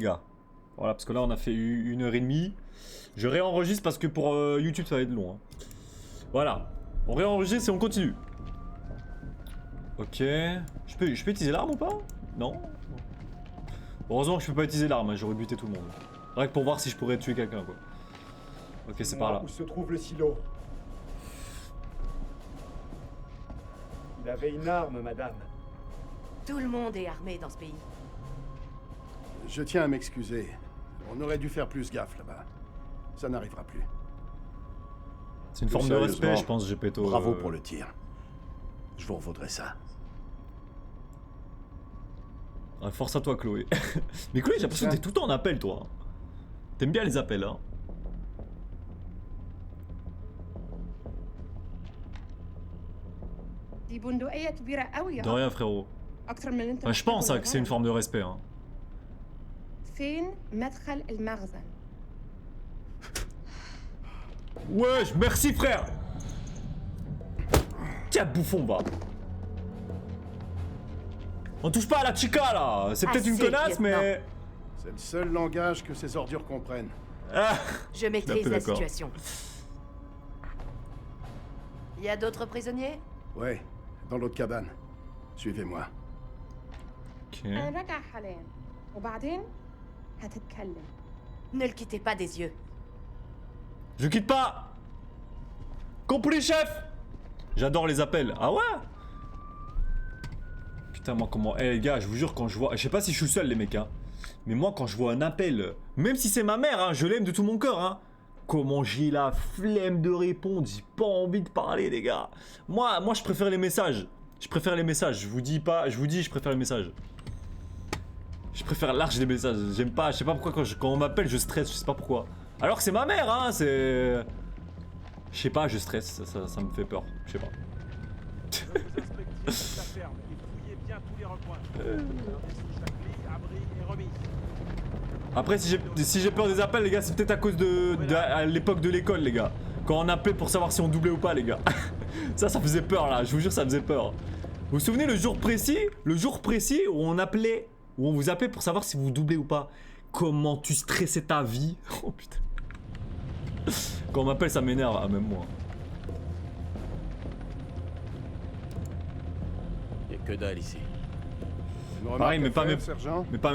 gars. Voilà, parce que là on a fait 1h30. Je réenregistre parce que pour YouTube ça va être long. Hein. Voilà. On réenregistre et on continue. Ok. Je peux utiliser l'arme ou pas? Non. Heureusement que je peux pas utiliser l'arme, hein, j'aurais buté tout le monde. Rien que pour voir si je pourrais tuer quelqu'un quoi. Ok, c'est par là. Où se trouve le silo? Il avait une arme, madame. Tout le monde est armé dans ce pays. Je tiens à m'excuser. On aurait dû faire plus gaffe là-bas. Ça n'arrivera plus. C'est une forme de respect, je pense, Gepetto. Bravo pour le tir. Je vous revaudrai ça. Ouais, force à toi, Chloé. Mais Chloé, j'ai l'impression que t'es tout le temps en appel, toi. T'aimes bien les appels, hein. De rien, frérot. Enfin, je pense hein, que c'est une forme de respect. Hein. Wesh, merci, frère. Tiens, bouffon, va. On touche pas à la chica, là. C'est peut-être une connasse, mais... C'est le seul langage que ces ordures comprennent. Ah, je maîtrise la d'accord. situation. Il y a d'autres prisonniers? Ouais, dans l'autre cabane. Suivez-moi. Ok. Ne le quittez pas des yeux. Je quitte pas. Compris, chef. J'adore les appels. Ah ouais? Putain, moi, comment... Eh, les gars, je vous jure, quand je vois... Je sais pas si je suis seul, les mecs, hein. Mais moi, quand je vois un appel, même si c'est ma mère, hein, je l'aime de tout mon cœur, hein. Comment j'ai la flemme de répondre, j'ai pas envie de parler, les gars. Moi, je préfère les messages. Je préfère les messages, je vous dis pas... Je vous dis, je préfère les messages. Je préfère large les messages. J'aime pas, je sais pas pourquoi quand on m'appelle, je stresse, je sais pas pourquoi. Alors que c'est ma mère, hein, c'est... Je sais pas, je stresse, ça me fait peur, je sais pas. Après, si j'ai peur des appels, les gars, c'est peut-être à cause à l'époque de l'école, les gars. Quand on appelait pour savoir si on doublait ou pas, les gars. Ça faisait peur, là, je vous jure, ça faisait peur. Vous vous souvenez le jour précis où on appelait, où on vous appelait pour savoir si vous doublez ou pas. Comment tu stressais ta vie. Oh putain. Quand on m'appelle, ça m'énerve, ah, même moi. Y'a que dalle ici. Pareil, mais pas mes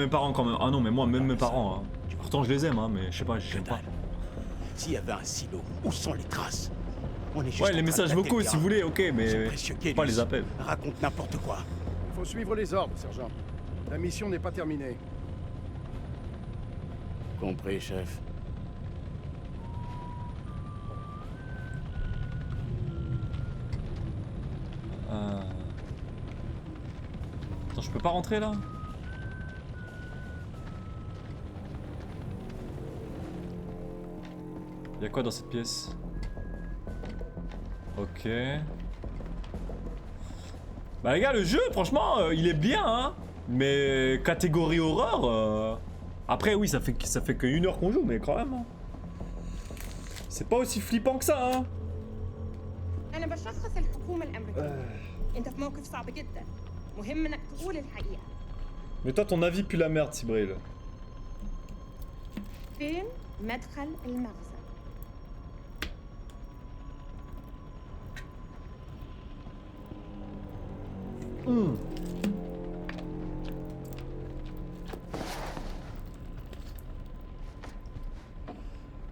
parents quand même. Ah non, mais moi, même mes parents. Hein. Pourtant, je les aime, hein, mais je sais pas, j'aime pas. S'il y avait un silo, où sont les traces? On est juste ouais, les messages vocaux si vous voulez, ok, mais pas les appels. Raconte n'importe quoi. Il faut suivre les ordres, sergent. La mission n'est pas terminée. Compris, chef. Attends, je peux pas rentrer là? Y'a quoi dans cette pièce? Ok. Bah les gars, le jeu, franchement, il est bien, hein. Mais catégorie horreur. Après, oui, ça fait que 1 heure qu'on joue, mais quand même. Hein. C'est pas aussi flippant que ça, hein. Mais toi, ton avis pue la merde, Sibril.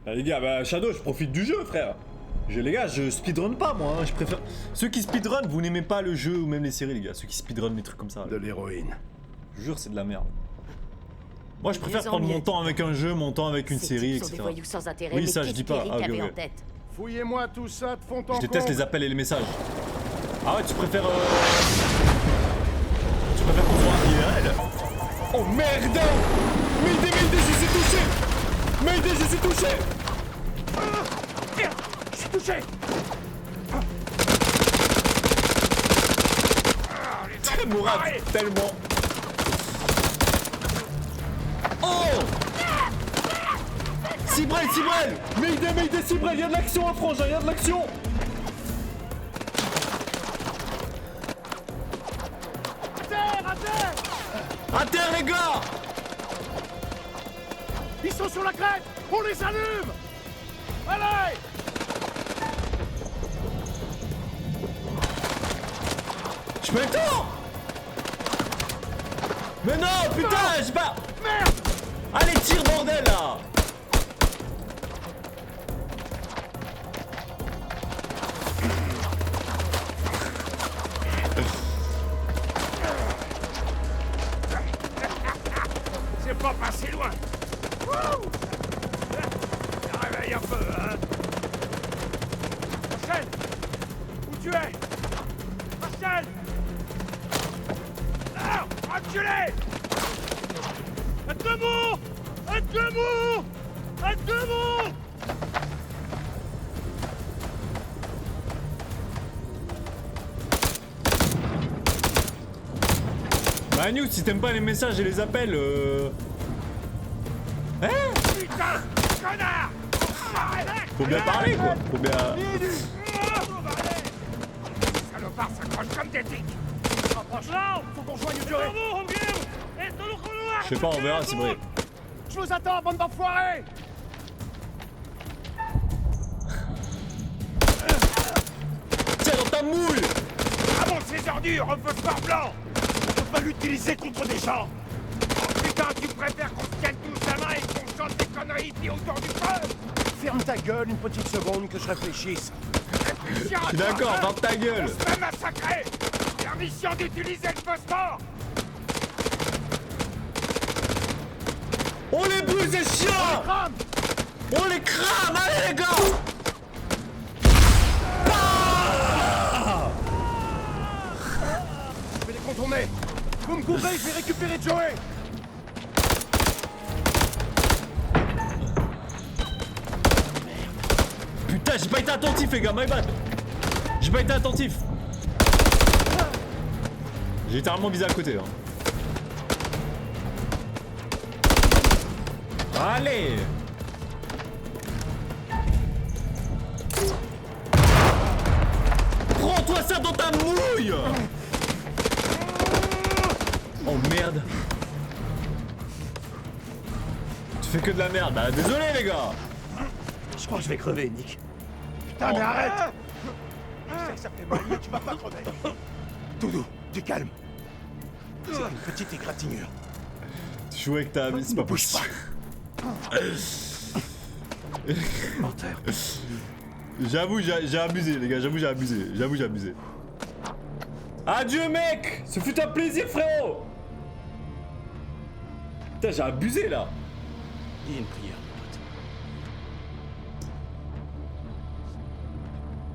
Bah, les gars, bah Shadow, je profite du jeu, frère. Les gars, je speedrun pas moi, hein. Je préfère... Ceux qui speedrun, vous n'aimez pas le jeu ou même les séries, les gars. Ceux qui speedrun les trucs comme ça. De l'héroïne. Je vous jure, c'est de la merde. Moi, je préfère prendre mon temps avec un jeu, mon temps avec une série, etc. Sans intérêt, oui, ça, je dis pas. Ah, okay, okay. Fouillez-moi tout ça de fond en comble. Je déteste les appels et les messages. Ah ouais, tu préfères... Tu préfères qu'on soit un IRL? Oh merde! Mayday, je suis touché! Mayday, je suis touché! Je suis touché. Mourad, tellement... Oh! Sibrel! Mayday, Sibrel! Y'a de l'action à frangin, y'a de l'action! À terre! À terre, les gars! Ils sont sur la crête! On les allume! Allez! Je mets le temps. Mais non, putain, j'ai pas... Merde! Allez, tire, bordel, là. C'est pas passé loin. Réveille un peu, hein. Rachel! Où tu es? Rachel! Ah! Enculé! Debout! Debout! Debout! Manu, si t'aimes pas les messages et les appels, Hein? Putain! Connard! Faut bien parler, quoi. Faut bien... Salopard s'accroche comme des tiques! Non! Faut qu'on joigne Joey! Je sais pas, on verra, c'est vrai. Je vous attends, bande d'enfoirés! Tiens, dans ta moule! Avance ces ordures au feu par blanc! On peut pas l'utiliser contre des gens! Oh putain, tu préfères qu'on se tienne tous la main et qu'on chante des conneries puis autour du feu? Ferme ta gueule une petite seconde que je réfléchisse. Je suis d'accord, ferme ta gueule! On se fait massacrer! Permission d'utiliser le phosphore! On les brise, les chiens! Crame! On les crame! Allez, les gars! Je vais les contourner. Vous me couvrez, je vais récupérer Joey. Putain, j'ai pas été attentif, les gars, my bad! J'ai pas été attentif! J'ai littéralement visé à côté, hein. Allez! Prends-toi ça dans ta mouille! Oh merde! Tu fais que de la merde, bah désolé les gars! Je crois que je vais crever, Nick. Putain, mais arrête! Je sais que ça fait mal, mais tu vas pas crever! Doudou, du calme. C'est une petite égratignure. Tu joues avec ta vie, c'est pas bouge possible. Menteur. J'avoue, j'ai abusé les gars, j'avoue j'ai abusé. Adieu mec! Ce fut un plaisir frérot! Putain, j'ai abusé là! Dis une prière, mon pote.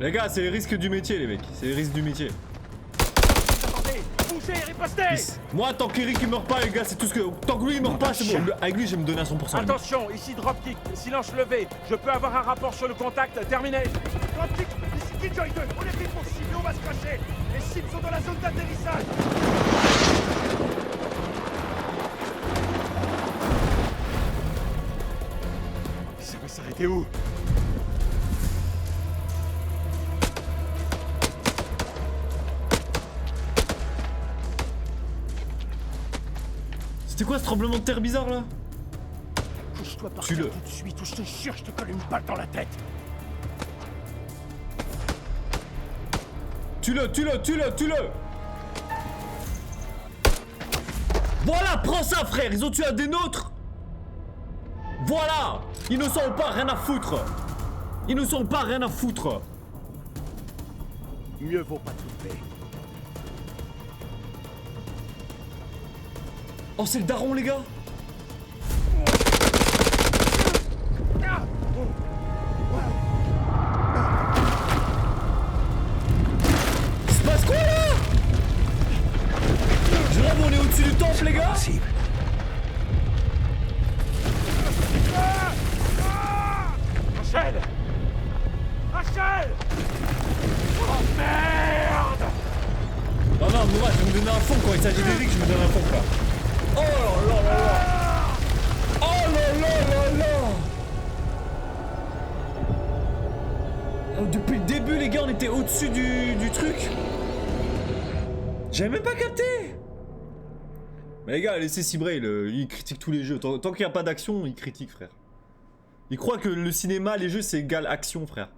Les gars, c'est les risques du métier les mecs, c'est les risques du métier. Attendez! Bougez, ripostez! Moi, tant qu'Eric il meurt pas, les gars, c'est tout ce que. Tant que lui il meurt pas, c'est bon. Avec lui, je vais me donner à 100%. les mecs. Attention, ici dropkick, silence levé. Je peux avoir un rapport sur le contact, terminé. Dropkick, ici Killjoy 2, on est pris pour cible, on va se cracher! Les cibles sont dans la zone d'atterrissage! Ça va s'arrêter où? C'était quoi ce tremblement de terre bizarre là? Couche-toi par Tue-le. terre tout de suite ou je te jure, je te colle une balle dans la tête. Tue-le! Voilà, prends ça frère, ils ont tué un des nôtres! Voilà! Innocents ou pas, rien à foutre! Innocents ou pas, rien à foutre! Mieux vaut pas tromper. Oh, c'est le daron les gars! Il se passe quoi là? Je rêve, on est au-dessus du temple les gars! Possible. Rachel! Rachel! Oh merde! Non, moi je vais me donner un fond quand il s'agit d'Eric, je me donne un fond là. Oh là là là! Oh là là là là! Depuis le début les gars on était au-dessus du truc. J'avais même pas capté. Mais les gars, laissez Cibrail, il critique tous les jeux. Tant qu'il n'y a pas d'action, il critique, frère. Il croit que le cinéma, les jeux, c'est égal action, frère.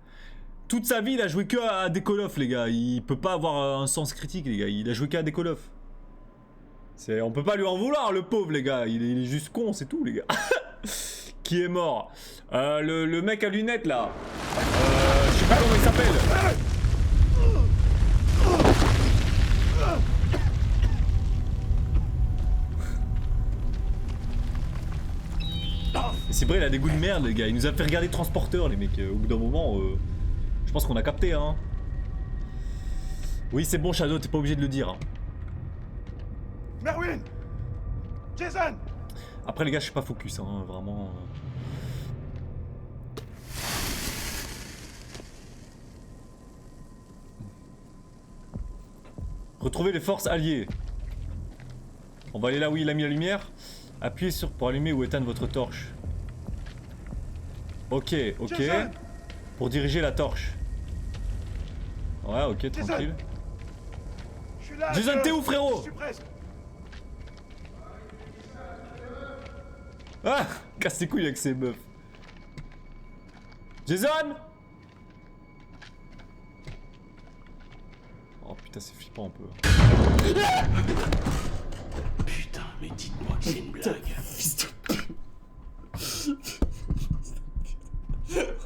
Toute sa vie, il a joué que à des Call of, les gars. Il peut pas avoir un sens critique, les gars. Il a joué qu'à des Call of. On peut pas lui en vouloir, le pauvre, les gars. Il est juste con, c'est tout, les gars. Qui est mort? Le mec à lunettes, là. Je sais pas comment il s'appelle. Et c'est vrai, il a des goûts de merde, les gars. Il nous a fait regarder Transporteur, les mecs. Au bout d'un moment, je pense qu'on a capté, hein. Oui, c'est bon, Shadow, t'es pas obligé de le dire. Hein. Merwin! Jason! Après, les gars, je suis pas focus, hein, vraiment. Retrouvez les forces alliées. On va aller là où il a mis la lumière. Appuyez sur pour allumer ou éteindre votre torche. Ok, ok. Jason! Pour diriger la torche. Ouais, ok, tranquille. Je suis là! Jason, t'es où, frérot? Je suis presque! Ah! Casse les couilles avec ces meufs. Jason! Oh putain, c'est flippant un peu. Putain, mais dites-moi que c'est une blague. Fils de pute.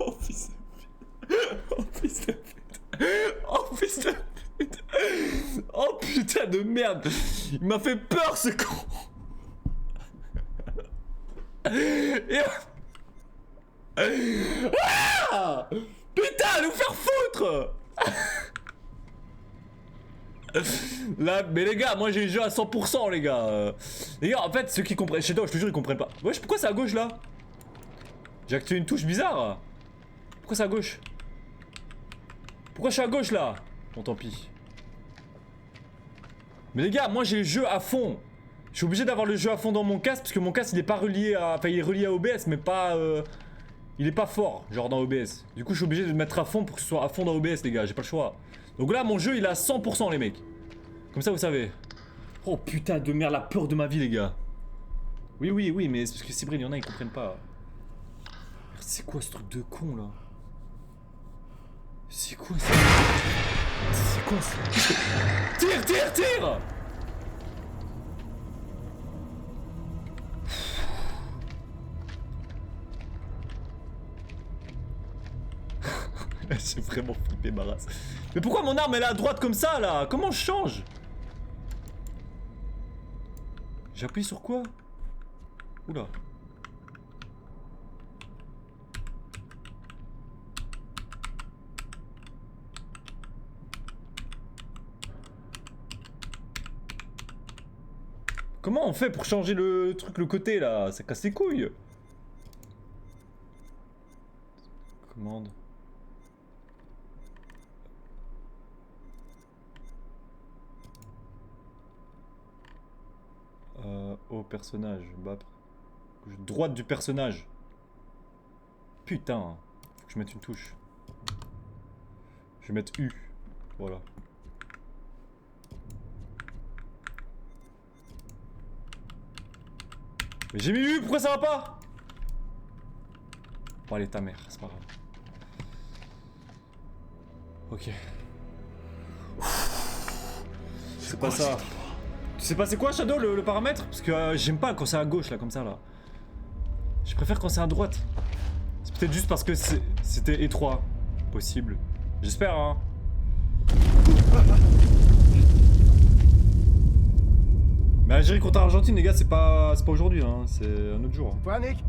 Oh fils de pute. Oh fils de pute. Oh fils de pute. Oh putain de merde. Il m'a fait peur ce con. Ah putain, nous faire foutre. Là, mais les gars, moi j'ai le jeu à 100% les gars. Les gars, en fait, ceux qui comprennent, je te jure, ils comprennent pas. Wesh, pourquoi c'est à gauche là? J'ai activé une touche bizarre. Pourquoi c'est à gauche? Pourquoi je suis à gauche là? Bon, tant pis. Mais les gars, moi j'ai le jeu à fond. Je suis obligé d'avoir le jeu à fond dans mon casque parce que mon casque il est pas relié à. Enfin, il est relié à OBS, mais pas. Il est pas fort, genre dans OBS. Du coup, je suis obligé de le mettre à fond pour que ce soit à fond dans OBS, les gars. J'ai pas le choix. Donc là, mon jeu il est à 100%, les mecs. Comme ça, vous savez. Oh putain de merde, la peur de ma vie, les gars. Oui, oui, oui, mais c'est parce que c'est vrai, il y en a, ils comprennent pas. C'est quoi ce truc de con là? C'est quoi ça? C'est quoi ça? Tire, tire, tire! J'ai vraiment flippé ma race. Mais pourquoi mon arme elle est à droite comme ça là? Comment je change? J'ai appuyé sur quoi? Oula. Comment on fait pour changer le truc, le côté là? Ça casse les couilles. Commande. Au personnage. Bah, droite du personnage. Putain. Faut que je mette une touche. Je vais mettre U. Voilà. Mais j'ai mis U, pourquoi ça va pas? Bon allez, ta mère, c'est pas grave. Ok. C'est pas ça. Tu sais pas c'est quoi, Shadow, le paramètre? Parce que j'aime pas quand c'est à gauche, là, comme ça, là. Je préfère quand c'est à droite. C'est peut-être juste parce que c'était étroit. Possible. J'espère, hein. Mais Algérie contre Argentine, les gars, c'est pas aujourd'hui, hein. C'est un autre jour. Toi, Nick?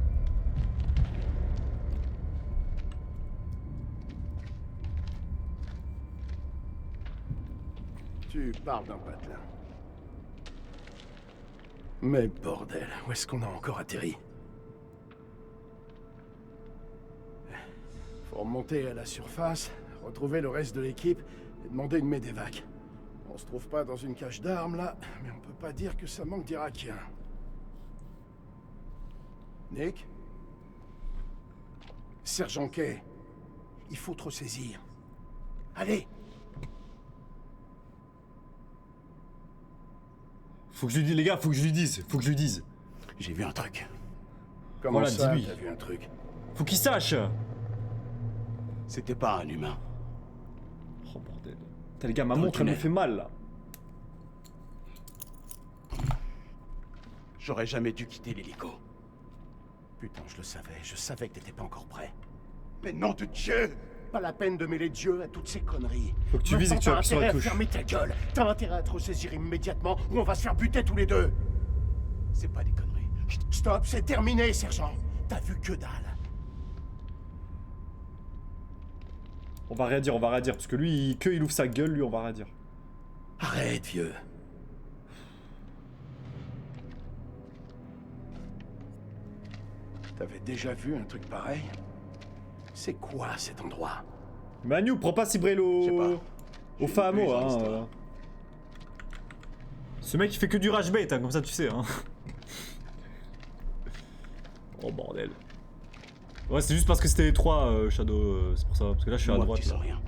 Tu parles d'un patelin. Mais bordel, où est-ce qu'on a encore atterri? Faut remonter à la surface, retrouver le reste de l'équipe et demander une médévac. On se trouve pas dans une cache d'armes là, mais on peut pas dire que ça manque d'Irakiens. Nick? Sergent Kay, il faut te ressaisir. Allez! Faut que je lui dise, les gars, faut que je lui dise. Faut que je lui dise. J'ai vu un truc. Comment Voilà, ça, dis-lui. t'as vu un truc? Faut qu'il sache. C'était pas un humain. Oh bordel. Putain, les gars, ma Dans le montre elle me tunnel. fait mal là. J'aurais jamais dû quitter l'hélico. Putain, je savais que t'étais pas encore prêt. Mais nom de Dieu! Pas la peine de mêler Dieu à toutes ces conneries. Faut que tu vises et que tu T'as appuies sur la intérêt à touche. fermer ta gueule. T'as intérêt à te ressaisir immédiatement ou on va se faire buter tous les deux. C'est pas des conneries. Stop, c'est terminé, sergent. T'as vu que dalle. On va rien dire, parce que lui, il ouvre sa gueule, lui, on va rien dire. Arrête, vieux. T'avais déjà vu un truc pareil? C'est quoi cet endroit? Manu, prends pas Je sais Cibrello pas. au J'ai famo, vu dans hein. l'histoire. Ce mec, il fait que du rage bait, hein, comme ça, tu sais, hein. Oh bordel. Ouais, c'est juste parce que c'était étroit, Shadow, c'est pour ça. Parce que là, je suis à Dis-moi que droite. tu sens Là. rien.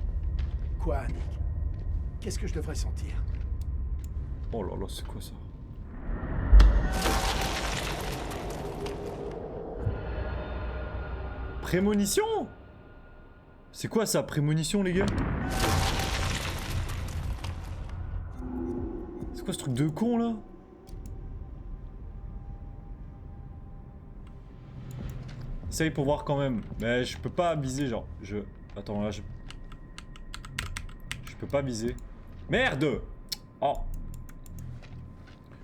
Quoi, Nick? Qu'est-ce que je devrais sentir? Oh là là, c'est quoi ça? Prémonition? C'est quoi ça, prémonition, les gars? C'est quoi ce truc de con, là? Essaye pour voir quand même. Mais je peux pas viser, genre. Attends, là, je peux pas viser. Merde! Oh!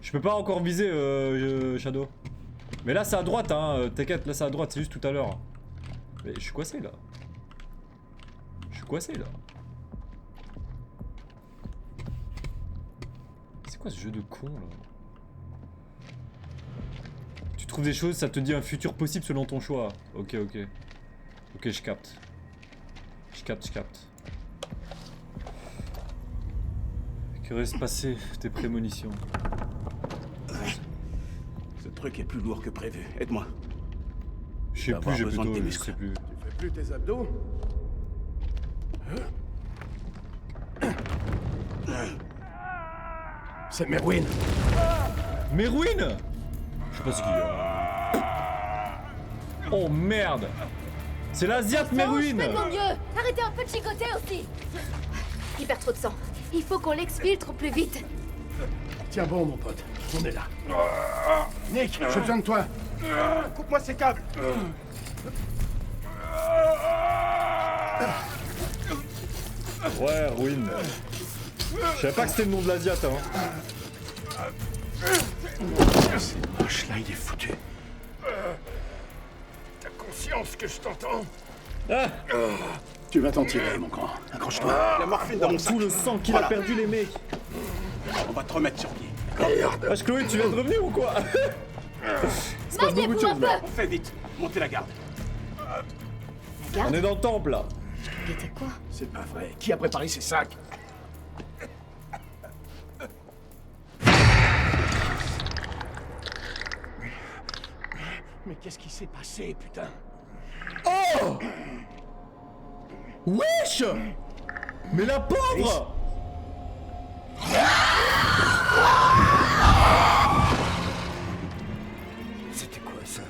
Je peux pas encore viser, Shadow. Mais là, c'est à droite, hein. T'inquiète, là, c'est à droite, c'est juste tout à l'heure. Mais je suis coincé, là. Je suis coincé, là. C'est quoi ce jeu de con, là? Tu trouves des choses, ça te dit un futur possible selon ton choix. Ok, ok. Ok, je capte. Je capte. Que reste passé tes prémonitions? Ce truc est plus lourd que prévu. Aide-moi. Je sais vas plus, avoir j'ai besoin de plutôt. tes Je sais muscles. plus. Tu fais plus tes abdos? C'est Merwin. Merwin! Je sais pas ce qu'il y a. Oh merde! C'est l'Asiate Merwin! Faites mon mieux. Arrêtez un peu de chicoter aussi. Il perd trop de sang. Il faut qu'on l'exfiltre au plus vite. Tiens bon, mon pote. On est là. Nick, j'ai besoin de toi. Coupe-moi ces câbles! Ouais, ruine. Je savais pas que c'était le nom de l'Asiate, hein. C'est moche, là, il est foutu. T'as conscience que je t'entends? Ah! Tu vas t'en tirer, mon grand. Accroche-toi. La morphine dans mon sac. Tout le sang qu'il a perdu, les mecs. On va te remettre sur pied. Wesh, Chloé, tu viens de revenir ou quoi? C'est pas beaucoup de Maniez-vous un choses, là. peu. Fais vite. Montez la garde. On est dans le temple, là. C'était quoi? C'est pas vrai. Qui a préparé ces sacs? Mais qu'est-ce qui s'est passé, putain? Oh! Wesh! Mais la pauvre! C'était quoi ça?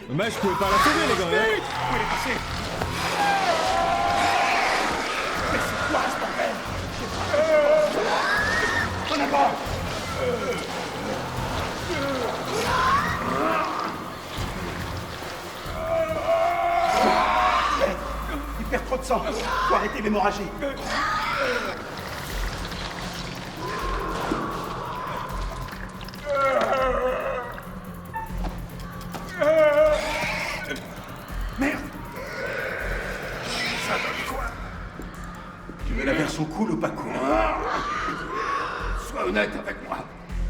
Mais je pouvais pas la sauver, les gars. hein. Où elle est passée? Il perd trop de sang. Faut arrêter l'hémorragie. Merde. Ça donne quoi? Tu veux la version cool ou pas cool? Sois honnête avec moi.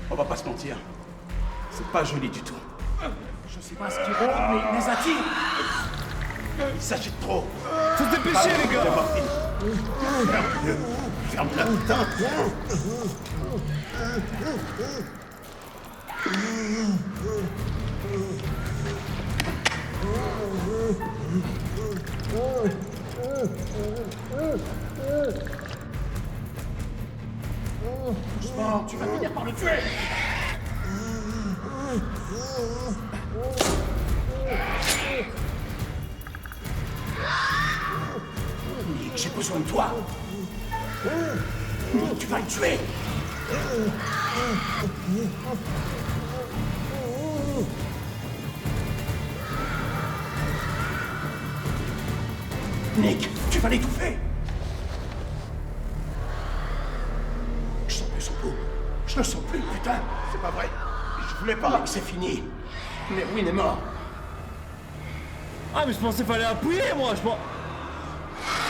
On va pas se mentir. C'est pas joli du tout. Je sais pas ce qui rôde, mais il les attire. Il s'agite trop. Faut se dépêcher, les gars. La morphine. Ferme-le. Ferme-la, putain. Doucement, tu vas finir par le tuer. Nick, j'ai besoin de toi. Nick, tu vas le tuer. Nick, tu vas l'étouffer. Je sens plus son pouls. Je le sens plus, putain. C'est pas vrai. Je voulais pas. Nick, c'est fini. Merwin est mort. Ah mais je pensais qu'il fallait appuyer moi, je pense...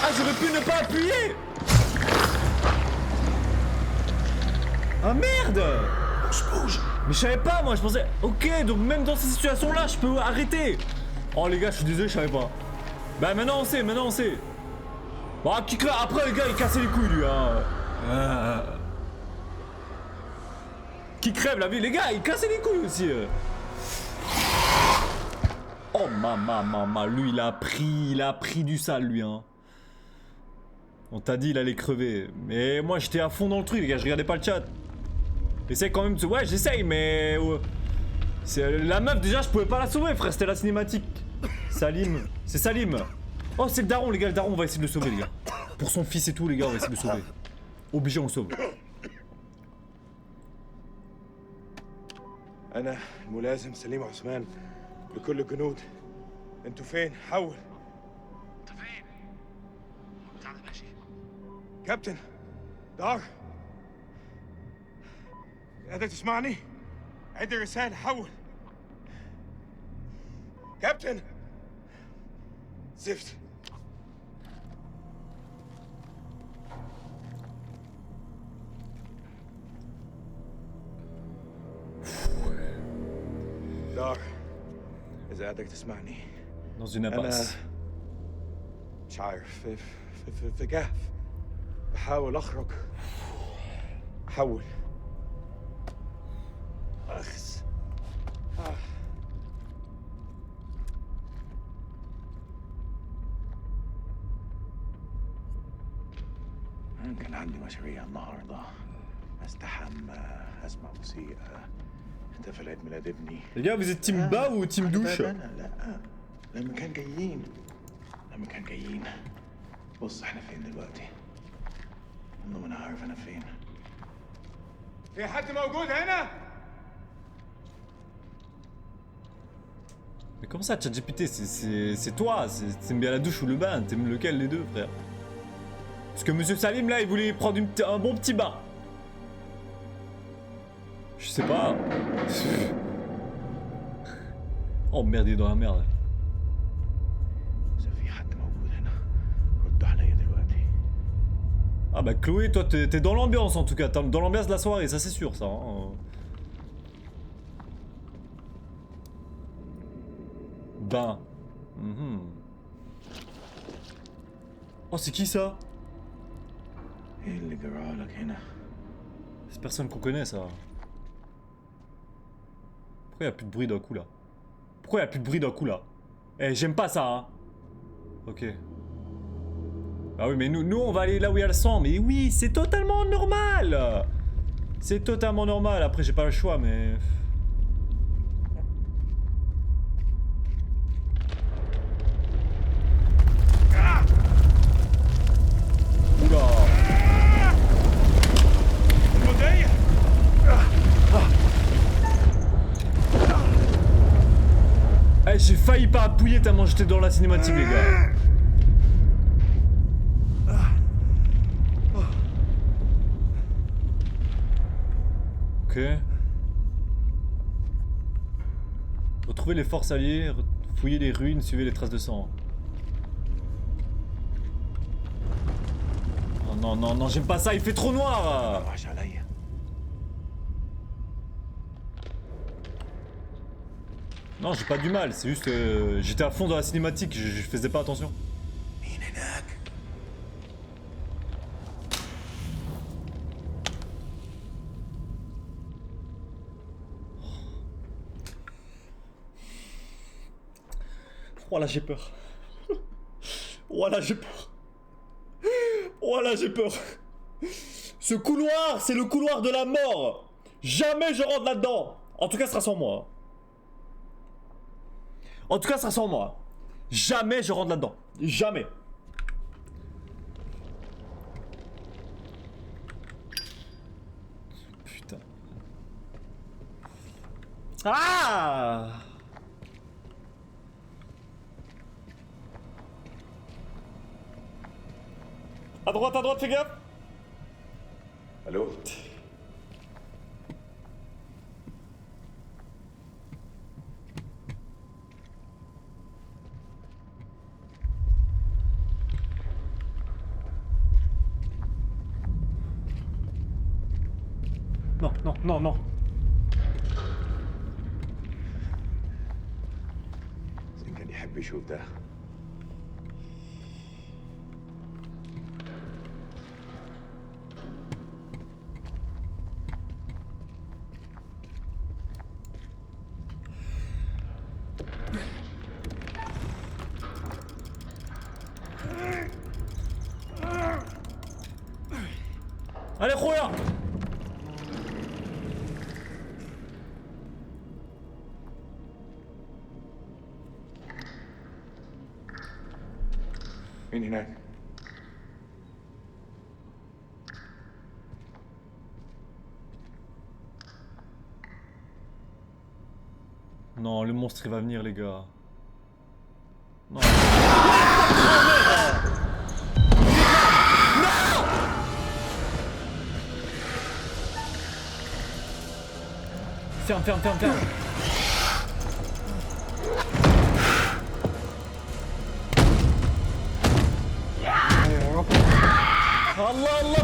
Ah j'aurais pu ne pas appuyer. Ah merde. On se bouge. Mais je savais pas moi, je pensais... Ok, donc même dans ces situations là, je peux arrêter. Oh les gars, je suis désolé, je savais pas. Bah maintenant on sait, maintenant on sait. Bon, après le gars il cassait les couilles lui hein. Qui crève la vie, les gars, il cassait les couilles aussi. Oh maman, lui il a pris du sale lui hein. On t'a dit il allait crever. Mais moi j'étais à fond dans le truc les gars, je regardais pas le chat. Essaye quand même de... Ouais j'essaye mais... La meuf déjà je pouvais pas la sauver frère, c'était la cinématique. Salim, c'est Salim. Oh c'est le daron les gars, le daron on va essayer de le sauver les gars. Pour son fils et tout les gars on va essayer de le sauver. Obligé on le sauve. أنا الملازم سليم عثمان لكل الجنود. أنتوا فين؟ حول. أنت فين؟ تعال ماشي. كابتن دار. قادر تسمعني؟ عندي رسالة حول. كابتن. زفت. دار إذا قادر تسمعني. Dans une impasse. مش عارف في كهف بحاول أخرج. أحول. أخس. كان عندي مشاريع النهارده. استحمى اسمع موسيقى. احتفل عيد ميلاد ابني. Les gars vous êtes team bas ou team douche? لا لما كان جايين. بص احنا فين دلوقتي؟ والله ما انا عارف انا فين. في حد موجود هنا؟ Mais comment ça ChatGPT, c'est toi, t'aimes bien la douche ou le bain, t'aimes lequel les deux frère? Parce que monsieur Salim là il voulait prendre un bon petit bain. Je sais pas. Oh merde, il est dans la merde. Ah bah Chloé, toi t'es dans l'ambiance en tout cas, t'es dans l'ambiance de la soirée, ça c'est sûr ça. Hein. Ben. Oh c'est qui ça? C'est personne qu'on connaît ça. Pourquoi y a plus de bruit d'un coup là? Pourquoi y a plus de bruit d'un coup là? Eh j'aime pas ça hein. Ok. Ah oui mais nous on va aller là où il y a le sang. Mais oui c'est totalement normal. C'est totalement normal. Après j'ai pas le choix mais... Oula. Eh j'ai failli pas appuyer tellement j'étais dans la cinématique les gars. Ok. Retrouvez les forces alliées, fouillez les ruines, suivez les traces de sang. Oh non, non, j'aime pas ça, il fait trop noir. Non, j'ai pas du mal, c'est juste j'étais à fond dans la cinématique, je faisais pas attention. Oh là j'ai peur. Oh là j'ai peur. Oh là j'ai peur. Ce couloir, c'est le couloir de la mort. Jamais je rentre là-dedans. En tout cas, ce sera sans moi. En tout cas, ça sent moi. Jamais je rentre là-dedans. Jamais. Putain. Ah! À droite, fais gaffe! Allô? Non. زين كان يحب يشوف ده. Allez, خويا! مين هناك؟ Non, le monstre il va venir, les gars. Non. Ferme. Allah,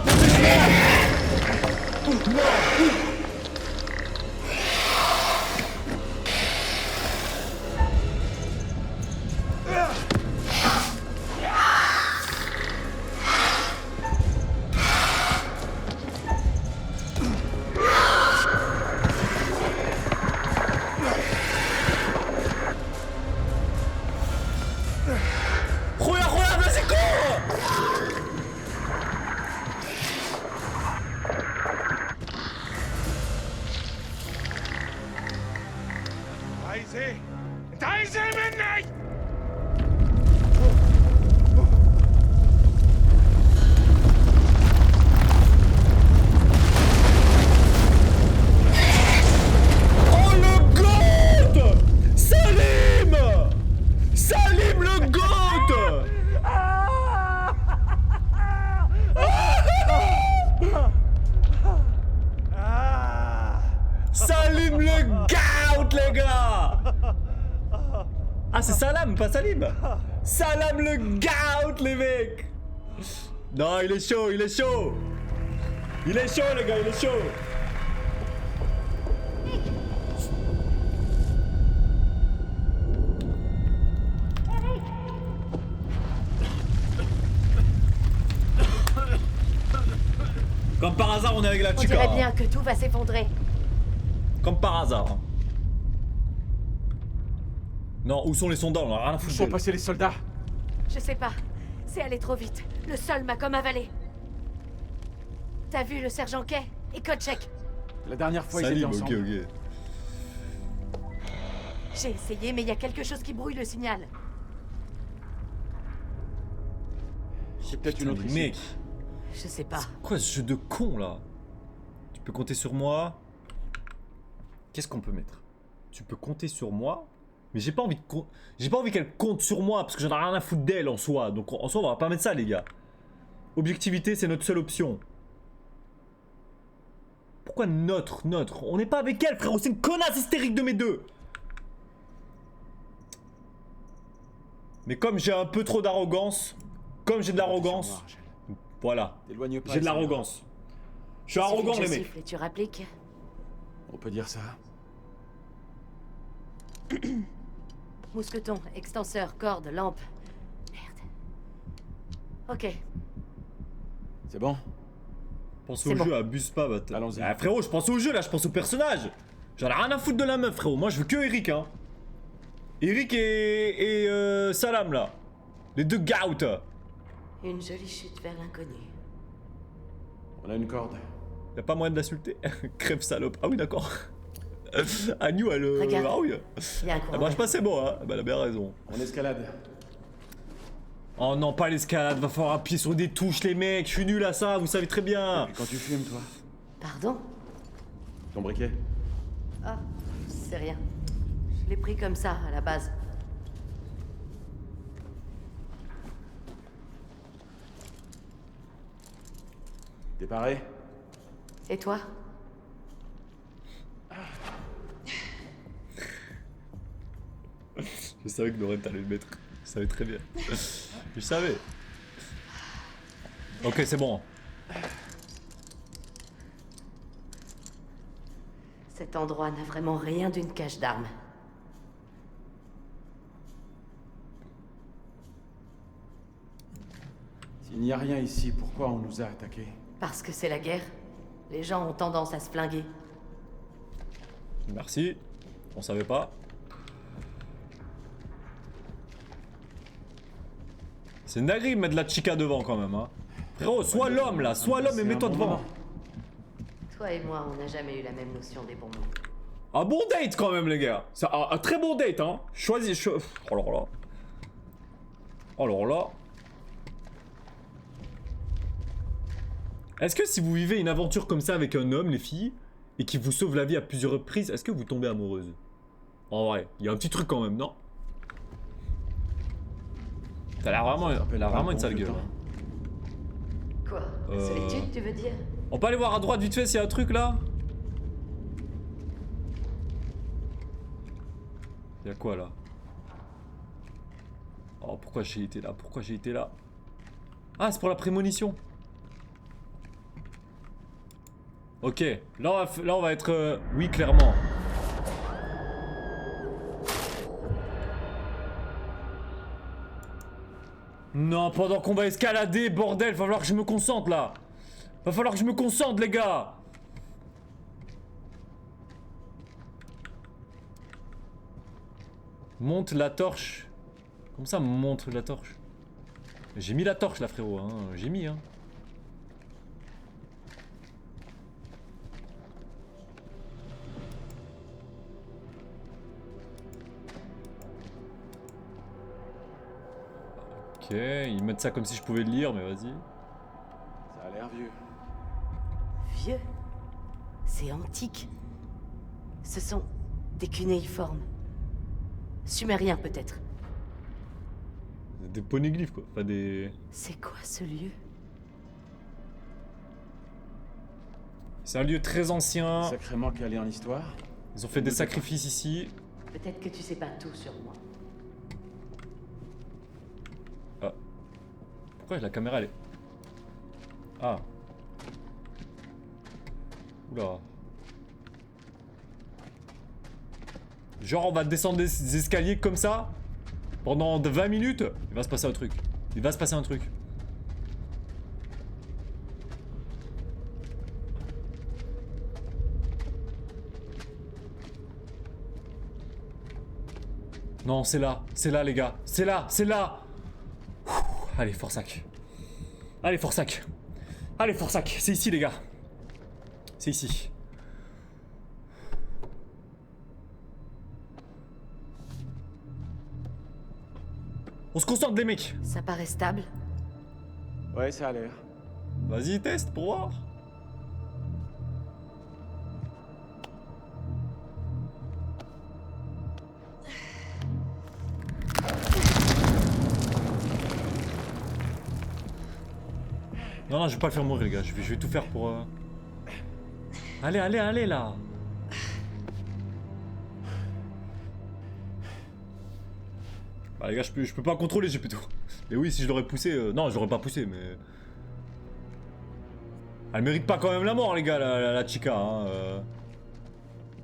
خويا vas-y cours! عايز ايه؟ انت عايز ايه مني؟ Oh le GOAT! Salim! Salim le GOAT! Salim le GOAT, les gars! Ah, c'est Salam, pas Salim! Salam le GOAT, les mecs! Non, il est chaud! Il est chaud, les gars, il est chaud! Comme par hasard, on est avec la On chica. dirait bien que tout va s'effondrer. Comme par hasard. Non, où sont les soldats? On a rien à Où foutre. sont d'eux. passés les soldats? Je sais pas. C'est allé trop vite. Le sol m'a comme avalé. T'as vu le sergent Kay et Kotchek? La dernière fois, ils étaient Salim, ensemble. ok. J'ai essayé, mais il y a quelque chose qui brouille le signal. C'est peut-être une autre Putain, issue. mec, Je sais pas. quoi ce jeu de con là? Tu peux compter sur moi. Qu'est-ce qu'on peut mettre? Tu peux compter sur moi, mais j'ai pas envie qu'elle compte sur moi parce que j'en ai rien à foutre d'elle en soi. Donc en soi, on va pas mettre ça, les gars. Objectivité, c'est notre seule option. Pourquoi notre? On n'est pas avec elle, frérot. C'est une connasse hystérique de mes deux. Mais comme j'ai un peu trop d'arrogance, comme j'ai de l'arrogance, voilà. T'éloignes pas. J'ai de Alexander. l'arrogance. Je suis Il suffit arrogant, que les je mecs. siffle et tu rappliques. On peut dire ça. Mousqueton, extenseur, corde, lampe. Merde. Ok. C'est bon? Pense C'est au bon. jeu, abuse pas, bâtard. Allons-y. Ah, frérot, je pense au jeu là, je pense au personnage. J'en ai rien à foutre de la meuf, frérot. Moi, je veux que Eric, hein. Eric et Salam, là. Les deux gouts. Une jolie chute vers l'inconnu. On a une corde. Y'a pas moyen de l'insulter. Crève, salope. Ah oui, d'accord. Agnew, elle... Regarde. Ah oui. Il y a un courant Elle marche d'air. pas, c'est bon, hein. Bah, elle a bien raison. On escalade. Oh non, pas l'escalade, va falloir appuyer sur des touches, les mecs. Je suis nul à ça, vous savez très bien. Et quand tu fumes, toi? Pardon? Ton briquet? Ah, c'est rien. Je l'ai pris comme ça, à la base. T'es paré? Et toi? Je savais que Noreen t'allais le mettre. Je savais très bien. Je savais. Ok, c'est bon. Cet endroit n'a vraiment rien d'une cache d'armes. S'il n'y a rien ici, pourquoi on nous a attaqués? Parce que c'est la guerre. Les gens ont tendance à se flinguer. Merci. On savait pas. C'est une dinguerie de mettre la chica devant quand même, hein. Frérot, sois l'homme là, sois l'homme et mets-toi devant. Toi et moi, on n'a jamais eu la même notion des bons mots. Un bon date quand même, les gars. C'est un très bon date, hein. Choisis. Oh là là. Oh là là. Est-ce que si vous vivez une aventure comme ça avec un homme, les filles, et qui vous sauve la vie à plusieurs reprises, est-ce que vous tombez amoureuse? En vrai, il y a un petit truc quand même, non? T'as l'air vraiment une sale gueule. Hein. Quoi? La solitude, tu veux dire? On peut aller voir à droite vite fait s'il y a un truc là? Y'a quoi là? Oh, pourquoi j'ai été là? Pourquoi j'ai été là? Ah, c'est pour la prémonition. Ok, là on va être... oui, clairement. Non, pendant qu'on va escalader, bordel, va falloir que je me concentre là. Va falloir que je me concentre, les gars. Monte la torche. Comme ça, monte la torche. J'ai mis la torche là, frérot, hein. J'ai mis, hein. Ok, ils mettent ça comme si je pouvais le lire, mais vas-y. Ça a l'air vieux. Vieux? C'est antique. Ce sont des cunéiformes. Sumériens peut-être. Des poneglyphes quoi, enfin des... C'est quoi ce lieu? C'est un lieu très ancien. Sacrément calé en histoire. Ils ont fait des sacrifices ici. Peut-être que tu sais pas tout sur moi. Ah. Pourquoi la caméra elle est... Ah. Oula. Genre on va descendre des escaliers comme ça pendant 20 minutes. Il va se passer un truc. Il va se passer un truc. Non, c'est là les gars, c'est là. Ouh, allez, Forsac. Allez, Forsac. Allez, Forsac, c'est ici les gars. C'est ici. On se concentre les mecs. Ça paraît stable. Ouais, ça a l'air. Vas-y, teste pour voir. Non, je vais pas le faire mourir les gars, je vais tout faire pour... Allez là. Bah les gars, je peux pas contrôler, j'ai plutôt. Mais oui, si je l'aurais poussé... Non, je l'aurais pas poussé, mais... Elle mérite pas quand même la mort les gars, la chica, hein.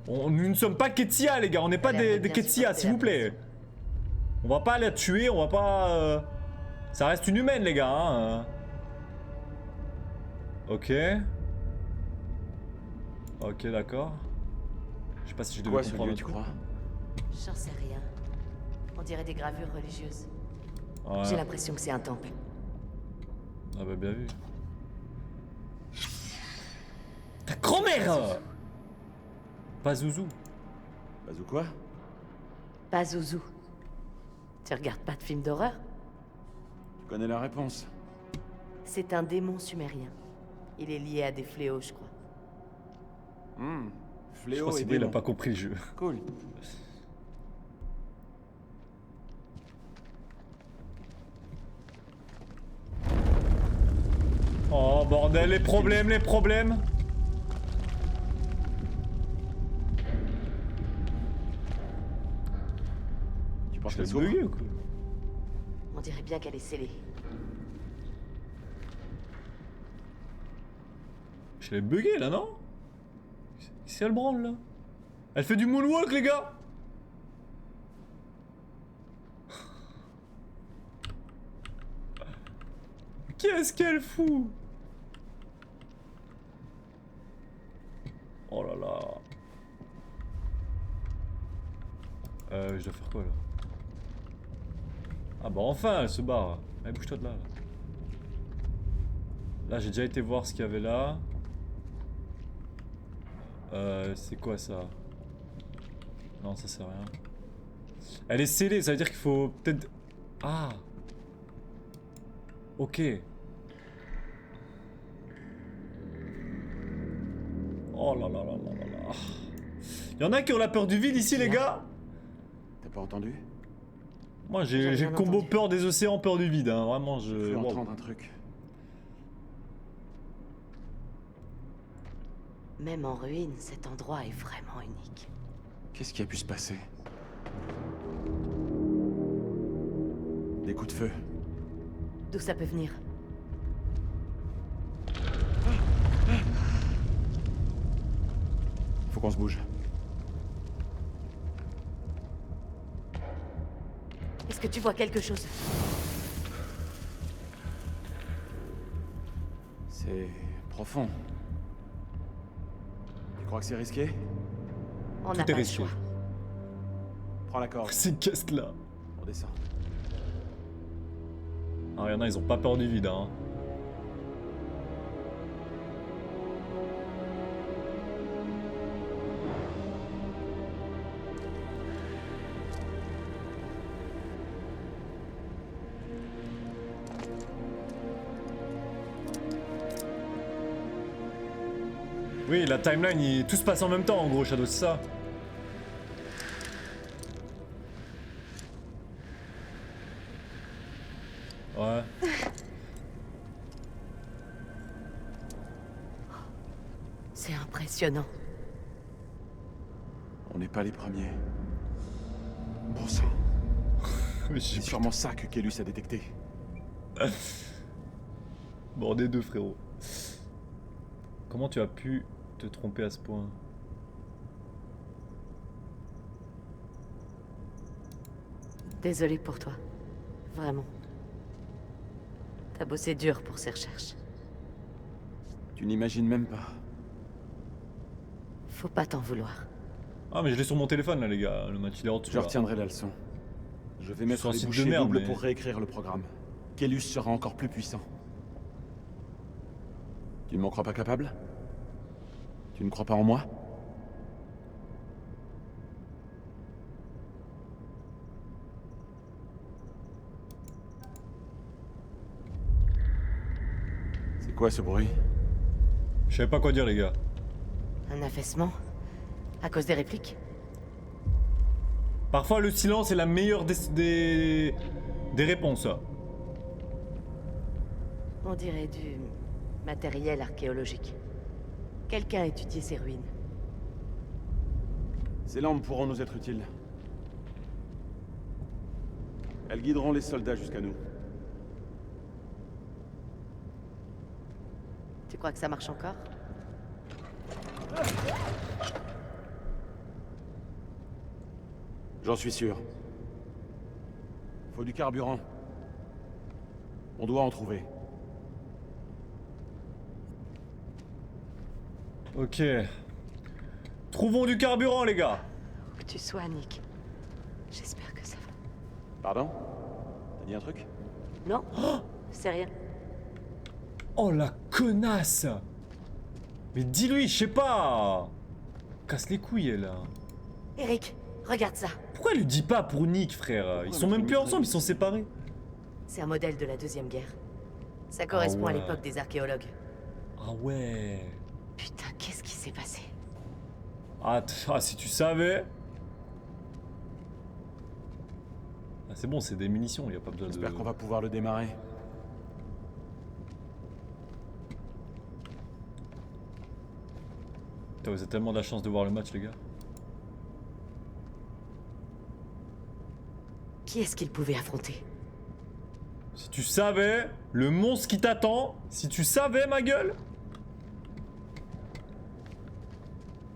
Nous ne sommes pas Ketsia les gars, on n'est pas des Ketsia, s'il vous plaît. On va pas la tuer, on va pas... Ça reste une humaine les gars, hein. Ok. Ok, d'accord. Je sais pas si je devais Quoi ce comprendre lieu, un tu truc. crois? J'en sais rien. On dirait des gravures religieuses. Ouais. J'ai l'impression que c'est un temple. Ah bah bien vu. Ta grand-mère! Pas Zouzou. Bazou quoi? Pas Zouzou. Tu regardes pas de films d'horreur? Tu connais la réponse. C'est un démon sumérien. Il est lié à des fléaux, je crois. Je Fléau pense et qu'il a démon. pas compris le jeu. Cool. Oh bordel, les problèmes, les problèmes. Tu penses Je qu'elle l'ai s'ouvre? bugué ou quoi? On dirait bien qu'elle est scellée. Je l'ai bugué là, non? C'est elle branle là. Elle fait du moonwalk, les gars. Qu'est-ce qu'elle fout? Oh là là. Je dois faire quoi là? Ah bah enfin elle se barre. Allez bouge-toi de là. Là j'ai déjà été voir ce qu'il y avait là. C'est quoi ça? Non ça sert à rien. Elle est scellée, ça veut dire qu'il faut peut-être... Ah. Ok. Oh là là là là là là. Y'en a qui ont la peur du vide ici les gars? T'as pas entendu? Moi J'ai j'ai rien le combo entendu. peur des océans, peur du vide, hein. Vraiment Je je... veux wow. entendre un truc. Même en ruine, cet endroit est vraiment unique. Qu'est-ce qui a pu se passer? Des coups de feu. D'où ça peut venir? Faut qu'on se bouge. Est-ce que tu vois quelque chose? C'est profond. Tu crois que c'est risqué? On Tout n'a est pas le risqué. choix. Prends la corde. C'est qu'est-ce là? On descend. Ah y'en a ils ont pas peur du vide hein. Oui, la timeline, tout se passe en même temps en gros, Shadow, c'est ça? Ouais. C'est impressionnant. On n'est pas les premiers. Bon sang. Mais C'est j'ai sûrement ça que Kellus a détecté. bordé deux frérot. Comment tu as pu te tromper à ce point? Désolée pour toi. Vraiment. T'as bossé dur pour ces recherches. Tu n'imagines même pas. Faut pas t'en vouloir. Ah mais je l'ai sur mon téléphone là les gars, le match il est en dessous. Je là. retiendrai la leçon. Je vais mettre Sur un les site de bouchées merde, doubles mais- pour réécrire le programme. Kellus sera encore plus puissant. Tu ne m'en crois pas capable? Tu ne crois pas en moi? C'est quoi ce bruit? Je savais pas quoi dire les gars. Un affaissement? À cause des répliques? Parfois le silence est la meilleure des réponses. On dirait du matériel archéologique. Quelqu'un a étudié ces ruines. Ces lampes pourront nous être utiles. Elles guideront les soldats jusqu'à nous. Tu crois que ça marche encore? J'en suis sûr. Faut du carburant. On doit en trouver. Ok. Trouvons du carburant les gars. Où que tu sois, Nick. J'espère que ça va. Pardon? T'as dit un truc? Non? C'est rien. Oh la connasse. Mais dis-lui, je sais pas. Casse les couilles elle. Eric, regarde ça. Pourquoi elle lui dit pas pour Nick, frère? Ils sont même plus ensemble, ils sont séparés. C'est un modèle de la Deuxième Guerre. Ça correspond ouais. à l'époque des archéologues. Ah ouais. Putain, qu'est-ce qui s'est passé? Ah, si tu savais. Ah, c'est bon, c'est des munitions, y a pas besoin de... J'espère qu'on va pouvoir le démarrer. Putain, vous avez tellement de la chance de voir le match, les gars. Qui est-ce qu'il pouvait affronter? Si tu savais le monstre qui t'attend, si tu savais, ma gueule.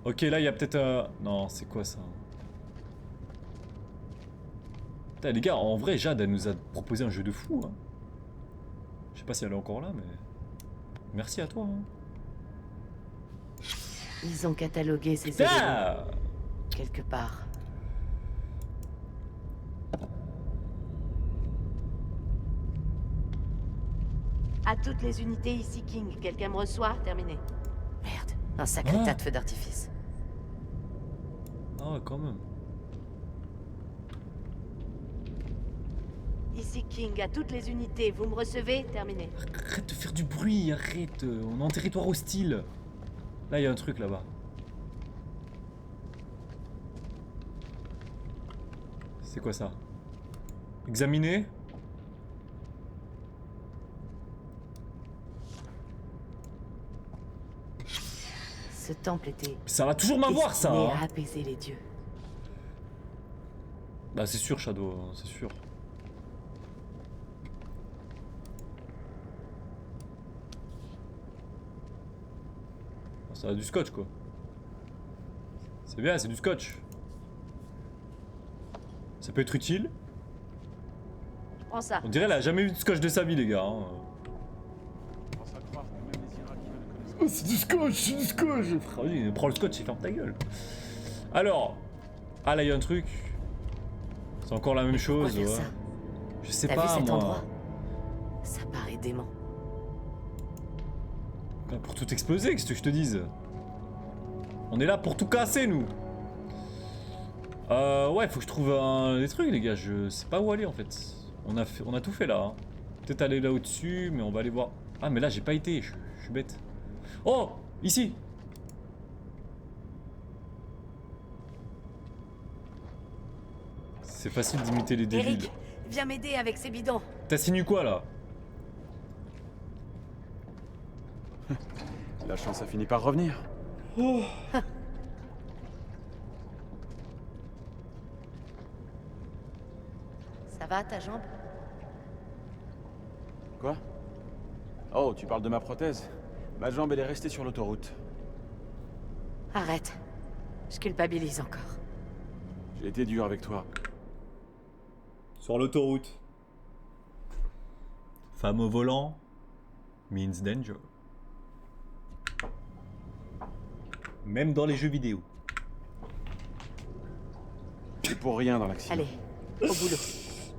Ok, là, il y a peut-être un... Non, c'est quoi ça? Putain, les gars, en vrai, Jade, elle nous a proposé un jeu de fou. Hein. Je sais pas si elle est encore là, mais... Merci à toi. Hein. Ils ont catalogué ces éléments Putain! quelque part. À toutes les unités ici, King. Quelqu'un me reçoit? Terminé. Merde, un sacré Ah. tas de feux d'artifice. Ah ouais, quand même. Ici, King. À toutes les unités. Vous me recevez? Terminé. Arrête de faire du bruit, arrête. On est en territoire hostile. Là, il y a un truc là-bas. C'est quoi ça? Examiner? Ce temple était... Ça va toujours m'avoir, ça destiné hein. à apaiser les dieux. Bah c'est sûr, Shadow, hein, c'est sûr. Ça a du scotch, quoi. C'est bien, c'est du scotch. Ça peut être utile. Prends ça. On dirait qu'elle a jamais eu de scotch de sa vie, les gars. Hein. Je pense à croire que même les Irakiens le connaissent. Oh, c'est du scotch, frère. Vas-y, prends le scotch et ferme ta gueule. Alors, ah là, il y a un truc. C'est encore la même chose. Pourquoi faire Ouais. ça? Je sais T'as pas, vu cet moi. endroit? Ça paraît dément. Bah, pour tout exploser, qu'est-ce que je te dise? On est là pour tout casser, nous. Ouais, faut que je trouve des trucs, les gars. Je sais pas où aller, en fait. On a tout fait là. Hein. Peut-être aller là au-dessus, mais on va aller voir. Ah, mais là, j'ai pas été. Je suis bête. Oh, ici. C'est facile d'imiter les débiles. Eric, viens m'aider avec ces bidons. T'as signé quoi, là? La chance a fini par revenir. Ça va, ta jambe? Quoi? Oh, tu parles de ma prothèse? Ma jambe, elle est restée sur l'autoroute. Arrête. Je culpabilise encore. J'ai été dur avec toi. Sur l'autoroute. Femme au volant means danger. Même dans les jeux vidéo. C'est pour rien dans l'accident. Allez, au boulot.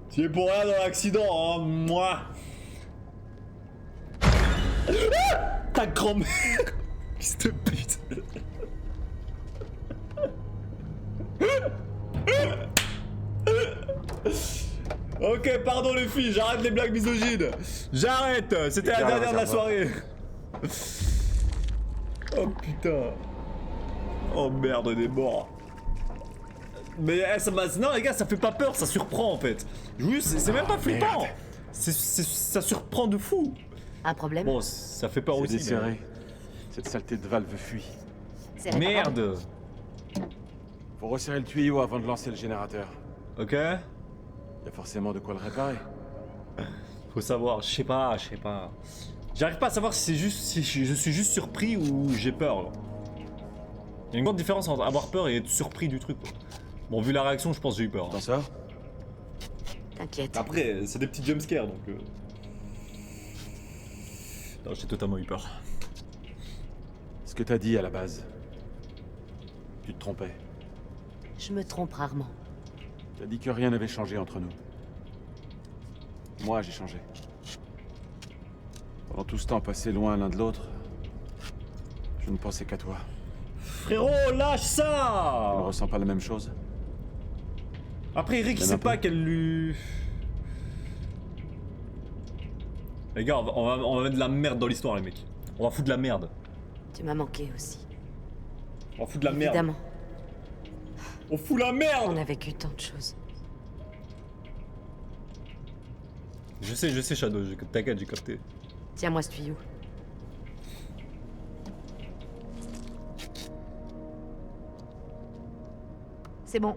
Tu es pour rien dans l'accident, hein, moi. Ta grand-mère. Fils de pute. Ok, pardon les filles, j'arrête les blagues misogynes. J'arrête, c'était la Bien, dernière de la réservoir. soirée. Oh putain. Oh merde, on est mort. Mais non les gars, ça fait pas peur, ça surprend en fait. Juste, c'est même pas flippant. Ça surprend de fou. Un problème? Bon, ça fait peur C'est aussi. desserré. Cette saleté de valve fuit. C'est mais... réparable. Merde. Faut resserrer le tuyau avant de lancer le générateur. Ok. Y a forcément de quoi le réparer. Faut savoir, je sais pas. J'arrive pas à savoir si c'est juste, si je suis juste surpris ou j'ai peur. Là. Il y a une grande différence entre avoir peur et être surpris du truc. Quoi. Bon, vu la réaction, je pense que j'ai eu peur. T'en sors? T'inquiète. Après, c'est des petits jumpscares donc. Non, j'ai totalement eu peur. Ce que t'as dit à la base. Tu te trompais. Je me trompe rarement. T'as dit que rien n'avait changé entre nous. Moi, j'ai changé. Pendant tout ce temps passé loin l'un de l'autre, je ne pensais qu'à toi. Frérot, lâche ça! Elle ressent pas la même chose? Après, Eric, il Même sait un pas peu. qu'elle lui... Les gars, on va mettre de la merde dans l'histoire, les mecs. On va foutre de la merde. Tu m'as manqué aussi. On va foutre de la merde. Évidemment, On fout la on merde! a vécu tant de choses. Je sais, Shadow, t'inquiète, j'ai capté. Tiens-moi ce tuyau. C'est bon.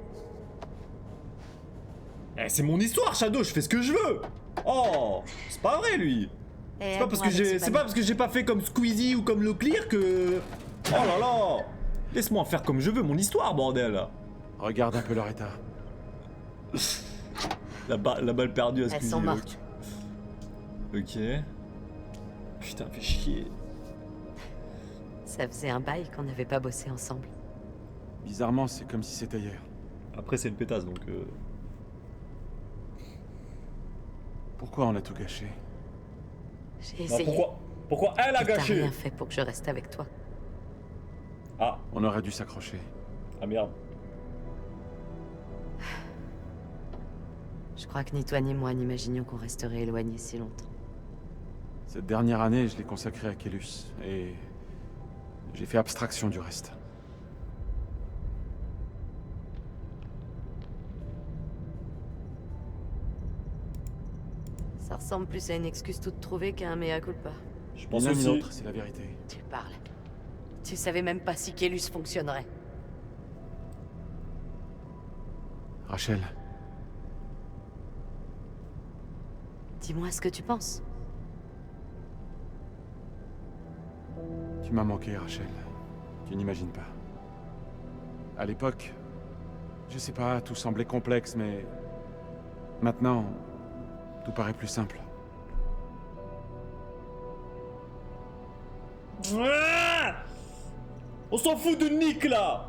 Eh, c'est mon histoire, Shadow, je fais ce que je veux! Oh! C'est pas vrai, lui! C'est pas parce que j'ai pas fait comme Squeezie ou comme Leclerc que... Oh là là! Laisse-moi faire comme je veux, mon histoire, bordel! Regarde un peu leur état. La balle perdue à Elles Squeezie. sont mortes. Ok. Putain, fais chier. Ça faisait un bail qu'on n'avait pas bossé ensemble. Bizarrement, c'est comme si c'était hier. Après, c'est une pétasse, donc... Pourquoi on a tout gâché? J'ai Non, essayé. pourquoi elle a Et t'as gâché? rien fait pour que je reste avec toi. Ah, On aurait dû s'accrocher. ah merde. Je crois que ni toi ni moi n'imaginions qu'on resterait éloignés si longtemps. Cette dernière année, je l'ai consacrée à Kélus, et j'ai fait abstraction du reste. Ça ressemble plus à une excuse toute trouvée qu'à un mea culpa. Je Ni pense l'un ni aussi... l'autre, c'est la vérité. Tu parles. Tu savais même pas si Kélus fonctionnerait. Rachel, Dis-moi ce que tu penses. tu m'as manqué, Rachel. Tu n'imagines pas. À l'époque, je sais pas, tout semblait complexe, mais... Maintenant, tout paraît plus simple. Ah, on s'en fout de Nick, là!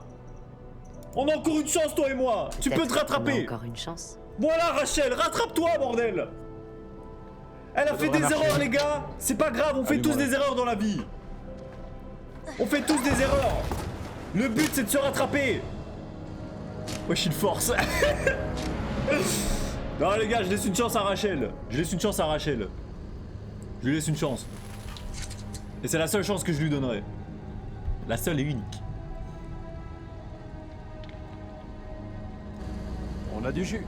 On a encore une chance, toi et moi! Tu peux Peut-être te qu'on a rattraper! encore une chance. Voilà, Rachel, rattrape-toi, bordel! Elle a Ça fait devrait des marcher. erreurs, les gars! C'est pas grave, on fait tous Allume-moi. des erreurs dans la vie! On fait tous des erreurs! Le but, c'est de se rattraper! Wesh, il force! Non, les gars, je laisse une chance à Rachel! Je laisse une chance à Rachel! Je lui laisse une chance. Et c'est la seule chance que je lui donnerai. La seule et unique. On a du jus.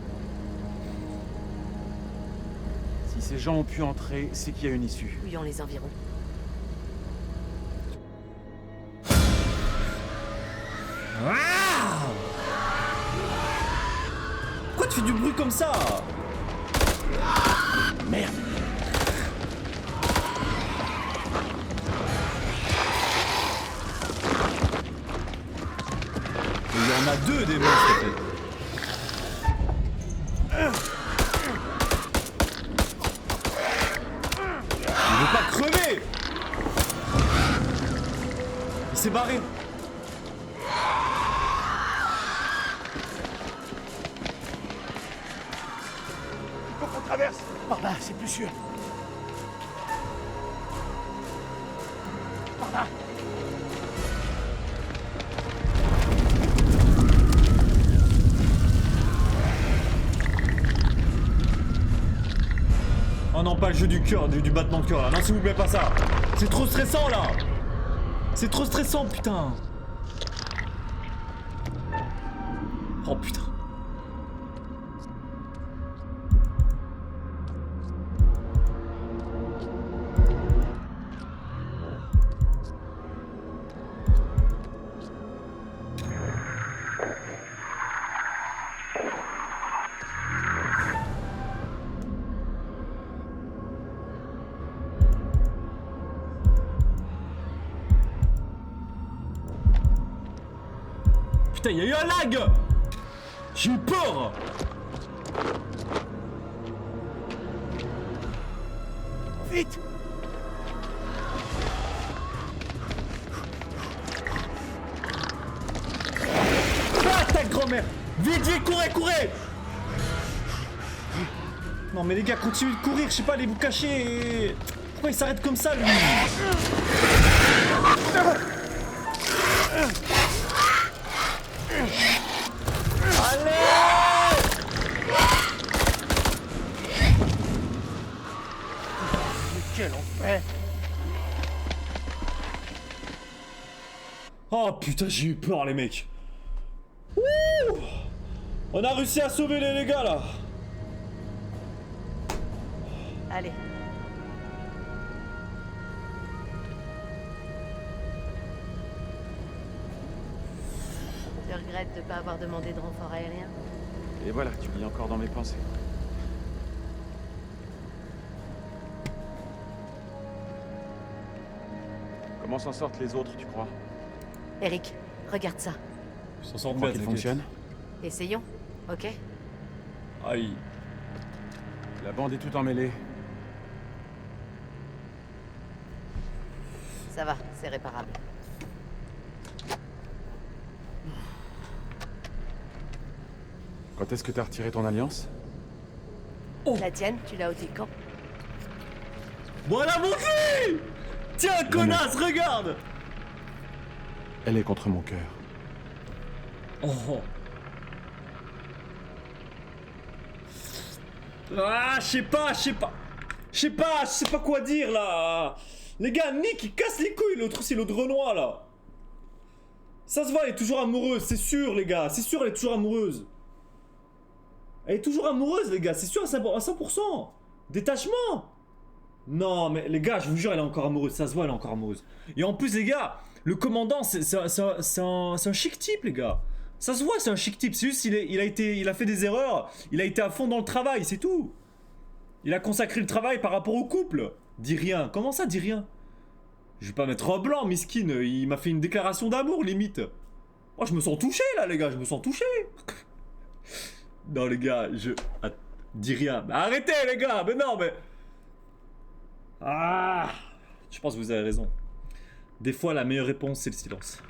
Si ces gens ont pu entrer, c'est qu'il y a une issue. Fouillons les environs. Pourquoi tu fais du bruit comme ça? Merde. Il y en a deux des monstres en fait. Il veut pas crever. Il s'est barré. Il faut qu'on traverse. Par là, c'est plus sûr. Par là. Oh non, pas le jeu du cœur, du battement de cœur là. Non, s'il vous plaît, pas ça. C'est trop stressant là. C'est trop stressant, putain. Oh putain. Putain, il y a eu un lag. J'ai eu peur. Vite. Ah, ta grand-mère. Vite, vite, courez. Non mais les gars, continuez de courir, je sais pas, allez vous cacher. Pourquoi il s'arrête comme ça, lui? Quel enfer! Oh putain, j'ai eu peur, les mecs. Wouh! On a réussi à sauver les gars là. Allez. Tu regrettes de pas avoir demandé de renfort aérien? Et voilà, tu lis encore dans mes pensées. Comment s'en sortent les autres, tu crois? Eric, regarde ça. Ils s'en Tu sortent crois bien, qu'il t'inquiète. fonctionne? Essayons, ok? Aïe. La bande est tout emmêlée. Ça va, c'est réparable. Quand est-ce que t'as retiré ton alliance? La tienne, tu l'as ôté quand? Voilà mon fille! Tiens, connasse, regarde! Elle est contre mon cœur. Oh. Ah, je sais pas quoi dire là. Les gars, Nick il casse les couilles, l'autre c'est l'autre Renoir là. Ça se voit, elle est toujours amoureuse, c'est sûr les gars, c'est sûr elle est toujours amoureuse. Elle est toujours amoureuse les gars, c'est sûr à 100%. Détachement. Non mais les gars, je vous jure elle est encore amoureuse, ça se voit elle est encore amoureuse. Et en plus les gars, le commandant c'est un chic type les gars. Ça se voit c'est un chic type, c'est juste il a fait des erreurs, il a été à fond dans le travail, c'est tout. Il a consacré le travail par rapport au couple. Dis rien, comment ça dis rien? Je vais pas mettre un blanc, miskin, il m'a fait une déclaration d'amour limite. Moi je me sens touché là les gars, je me sens touché. Non les gars, dis rien. Mais arrêtez les gars, mais non mais... Ah, je pense que vous avez raison. Des fois la meilleure réponse c'est le silence.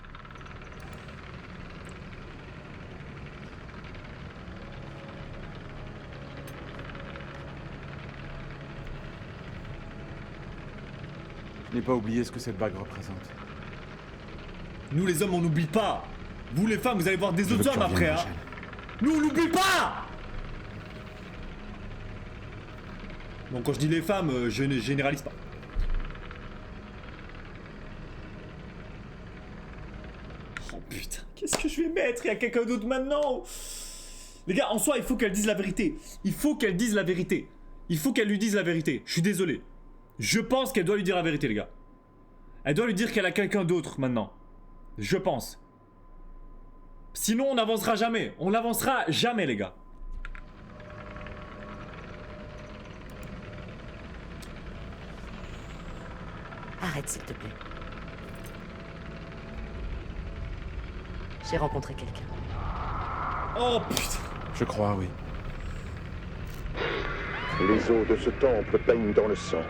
Je n'ai pas oublié ce que cette bague représente. Nous les hommes on n'oublie pas. Vous les femmes vous allez voir des Je veux autres que tu hommes après reviennes, hein. Rachel. Nous on n'oublie pas. Donc quand je dis les femmes, je ne généralise pas. Oh putain, qu'est-ce que je vais mettre? Il y a quelqu'un d'autre maintenant. Les gars, en soi, il faut qu'elle dise la vérité. Il faut qu'elle dise la vérité. Il faut qu'elle lui dise la vérité. Je suis désolé. Je pense qu'elle doit lui dire la vérité, les gars. Elle doit lui dire qu'elle a quelqu'un d'autre maintenant. Je pense. Sinon, on n'avancera jamais. On n'avancera jamais, les gars. Arrête, s'il te plaît. J'ai rencontré quelqu'un. Oh putain. Je crois, oui. Les eaux de ce temple baignent dans le sang.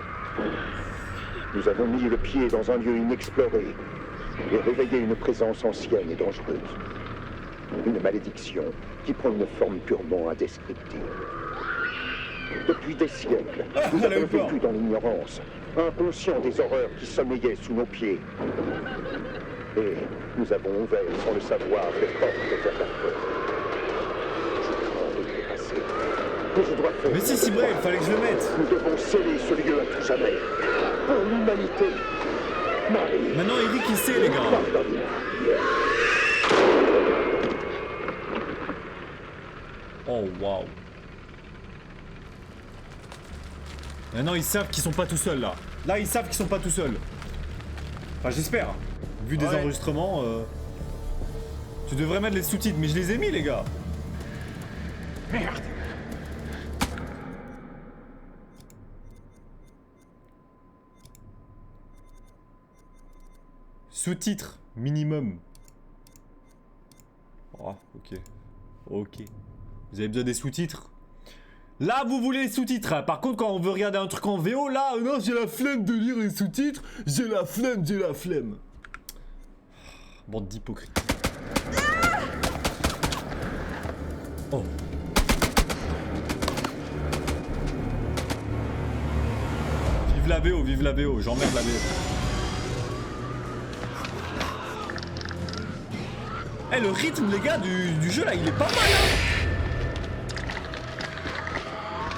Nous avons mis le pied dans un lieu inexploré et réveillé une présence ancienne et dangereuse. Une malédiction qui prend une forme purement indescriptible. Depuis des siècles, nous elle a eu avons peur. vécu dans l'ignorance, inconscients des horreurs qui sommeillaient sous nos pieds. Et nous avons ouvert sans le savoir les portes vers la peur. Je crains de les passer. Mais je dois faire. Mais si bref, il fallait que je le mette. Nous devons sceller ce lieu à tout jamais. Pour l'humanité. Marie. Maintenant, Eric, il sait, les gars. Pardonne-moi. Oh, waouh. Maintenant, ils savent qu'ils sont pas tout seuls, là. Là, ils savent qu'ils sont pas tout seuls. Enfin, j'espère. Vu des Ouais. enregistrements, tu devrais mettre les sous-titres, mais je les ai mis, les gars. Merde! Sous-titres, minimum. Oh, ok. Ok. Vous avez besoin des sous-titres? Là, vous voulez les sous-titres. Hein. Par contre, quand on veut regarder un truc en VO, là, non, j'ai la flemme de lire les sous-titres. J'ai la flemme. Bande d'hypocrites. Oh. Vive la VO, j'emmerde la VO. Eh, le rythme, les gars, du jeu, là, il est pas mal, hein.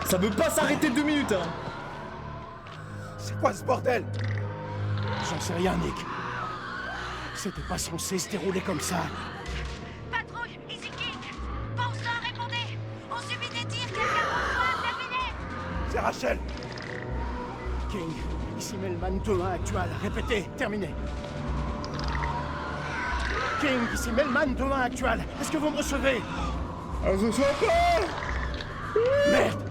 Ça veut pas s'arrêter 2 minutes, hein. C'est quoi ce bordel? J'en sais rien, Nick. C'était pas censé se dérouler comme ça. Patrouille, Easy King. Bon sang, répondez. On subit des tirs, quelqu'un reçoit, terminé. C'est Rachel. King, ici Melman 2-1 actual. Répétez, terminé. King, ici Melman 2-1 actual. Est-ce que vous me recevez? Ah, je sais pas. Merde!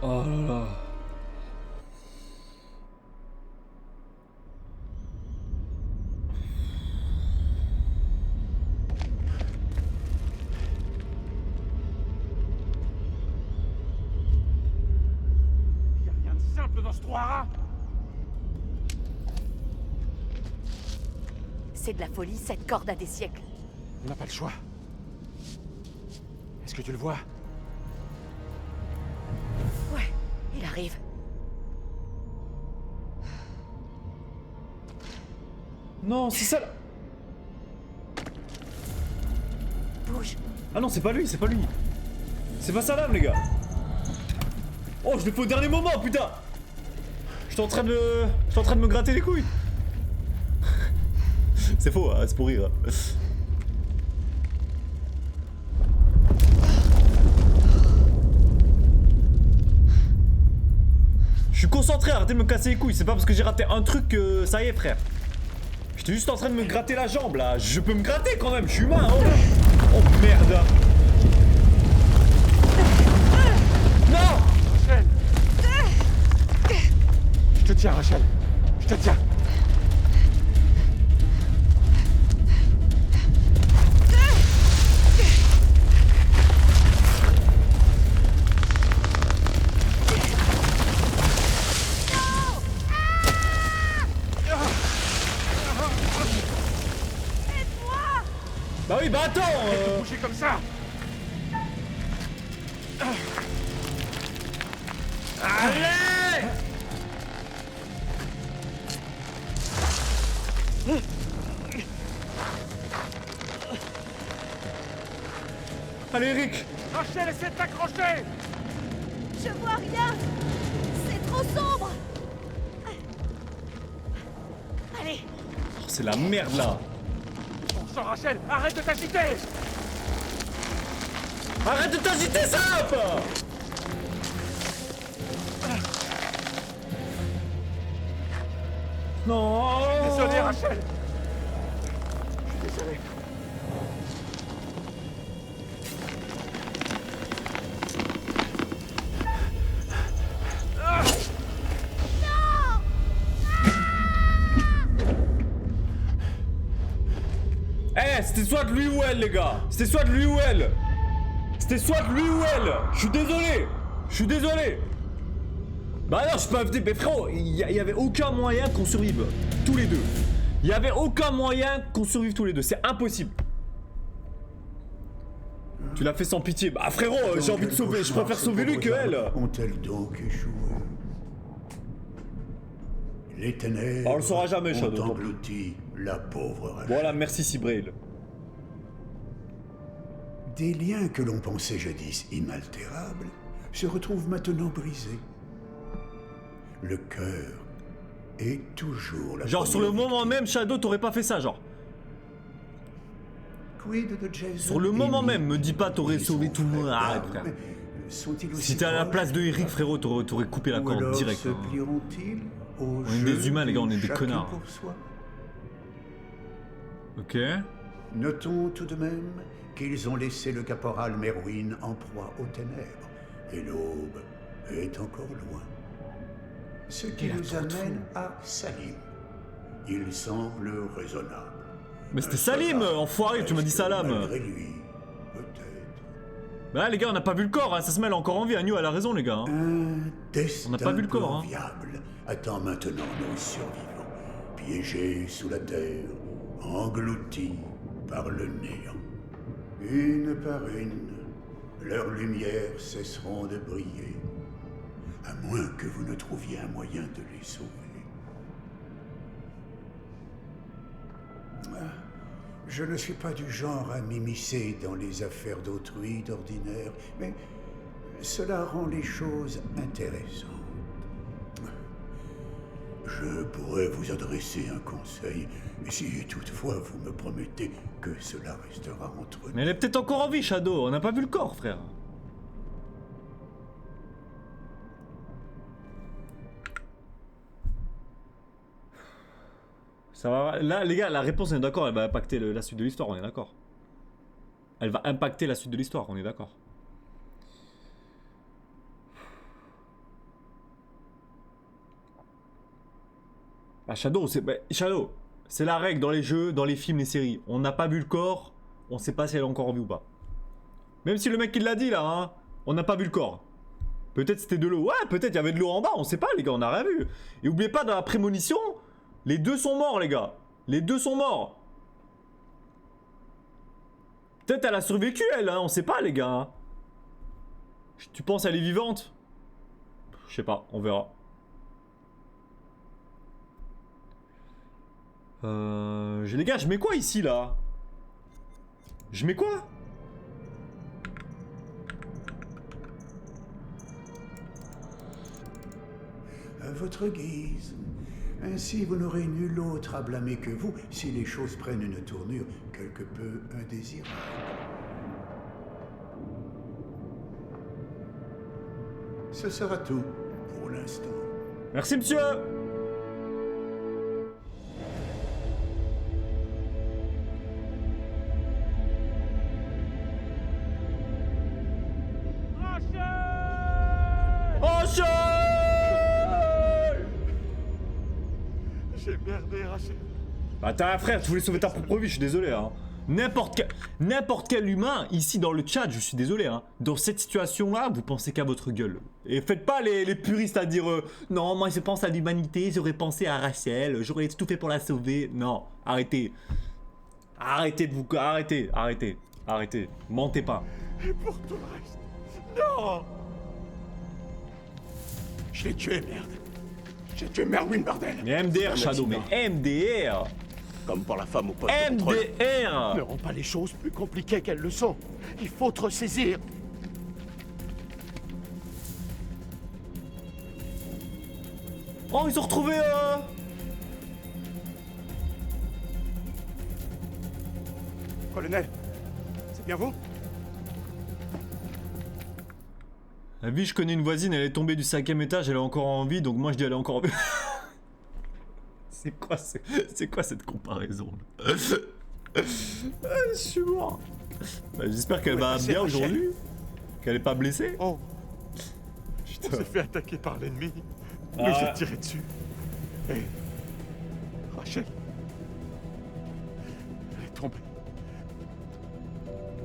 Oh là là. Y a rien de simple dans ce trou à rats. C'est de la folie, cette corde a des siècles. On n'a pas le choix. Est-ce que tu le vois? Ouais, il arrive. Non, c'est ça là. Bouge. Ah non, c'est pas lui, c'est pas lui. C'est pas Salam, les gars. Oh, je l'ai fait au dernier moment, putain. J'étais en train de me gratter les couilles. C'est faux, hein, c'est pour rire. Je suis concentré, arrêtez de me casser les couilles. C'est pas parce que j'ai raté un truc que ça y est, frère. J'étais juste en train de me gratter la jambe là. Je peux me gratter quand même, je suis humain. Oh, oh merde. Non! Rachel! Je te tiens, Rachel. Je te tiens. Bah oui, bah attends. Bougez comme ça. Allez! Allez, Eric. Rachel, essaie de t'accrocher. Je vois rien. C'est trop sombre. Allez, Oh, c'est la merde là. Bon sang, Rachel, arrête de t'agiter. Arrête de t'agiter, Sap! Non! Désolé, Rachel. Je suis désolé. Eh, c'était soit de lui ou elle, les gars. C'était soit de lui ou elle. C'était soit de lui ou elle. Je suis désolé. Je suis désolé. Bah non, je suis pas FD. Mais frérot, il y avait aucun moyen qu'on survive. Tous les deux. Il y avait aucun moyen qu'on survive tous les deux. C'est impossible. Tu l'as fait sans pitié. Bah frérot, j'ai envie de sauver. Je préfère sauver lui que elle. Ont-elles donc échoué? Les ténèbres On le saura jamais, ont Shadow. englouti la pauvre Rachel. Voilà, merci Sibrail. Des liens que l'on pensait jadis inaltérables se retrouvent maintenant brisés. Le cœur est toujours la Genre sur le première moment victime. même, Shadow, t'aurais pas fait ça, genre. Quid de Jason Sur le moment et même, me dis pas t'aurais Nick sauvé et son tout le monde. frère Arrête, d'armes frère. sont-ils aussi Si t'es à la proches? place de Eric, frérot, t'aurais coupé la Ou corde alors direct. se hein. plieront-ils au On est des jeu humains, les gars, on est des chacun connards. pour soi? Ok. Notons tout de même qu'ils ont laissé le caporal Merwin en proie aux ténèbres, et l'aube est encore loin. Ce qui Il a nous trop de amène à Salim. Il semble raisonnable. Mais c'était Un Salim, soldat enfoiré, tu m'as dit reste Salam. Malgré lui, peut-être. Bah les gars, on n'a pas vu le corps, hein, ça se mêle encore en vie. Agnew, elle a raison, les gars. hein. Un destin On n'a pas vu le peu corps, hein. enviable attend maintenant nos survivants, piégés sous la terre, engloutis par le néant. Une par une, leurs lumières cesseront de briller. À moins que vous ne trouviez un moyen de les sauver. Je ne suis pas du genre à m'immiscer dans les affaires d'autrui d'ordinaire, mais cela rend les choses intéressantes. Je pourrais vous adresser un conseil, si toutefois vous me promettez que cela restera entre nous. Mais elle est peut-être encore en vie, Shadow. On n'a pas vu le corps, frère. Ça va... Là, les gars, la réponse, on est d'accord, elle va impacter la suite de l'histoire, on est d'accord. Elle va impacter la suite de l'histoire, on est d'accord. Bah, Shadow, c'est la règle dans les jeux, dans les films, les séries. On n'a pas vu le corps, on sait pas si elle est encore en vie ou pas. Même si le mec il l'a dit là, hein, on n'a pas vu le corps. Peut-être c'était de l'eau. Ouais, peut-être il y avait de l'eau en bas, on sait pas les gars, on n'a rien vu. Et oubliez pas, dans la prémonition, les deux sont morts les gars. Les deux sont morts. Peut-être elle a survécu elle, hein, on sait pas les gars. Hein. Tu penses elle est vivante? Je sais pas, on verra. Les gars, je mets quoi ici là? Je mets quoi? À votre guise. Ainsi, vous n'aurez nul autre à blâmer que vous si les choses prennent une tournure quelque peu indésirable. Ce sera tout pour l'instant. Merci monsieur. J'ai merdé, Rachel. Bah t'as un frère, tu voulais sauver ta propre vie, je suis désolé hein. N'importe quel humain, ici dans le chat, je suis désolé hein. Dans cette situation-là, vous pensez qu'à votre gueule. Et faites pas les puristes à dire non, moi je pense à l'humanité, j'aurais pensé à Rachel, j'aurais tout fait pour la sauver. Non, arrêtez. Arrêtez de vous... Arrêtez. Mentez pas. Et pour tout le reste, non. Je l'ai tué, merde. J'ai tué Merwin, bordel. Mais MDR, Shadow, mais MDR. Comme pour la femme au poste de contrôle. MDR. Ne rends pas les choses plus compliquées qu'elles le sont. Il faut te ressaisir. Oh, ils ont retrouvé... Colonel, c'est bien vous? La vie, je connais une voisine, elle est tombée du 5e étage, elle est encore en vie, donc moi je dis elle est encore en vie. C'est quoi cette comparaison là? Je suis mort. Bah, j'espère qu'elle va bien aujourd'hui. Qu'elle est pas blessée. Oh. Putain. On s'est fait attaquer par l'ennemi. Mais j'ai tiré dessus. Et... Rachel... Elle est tombée.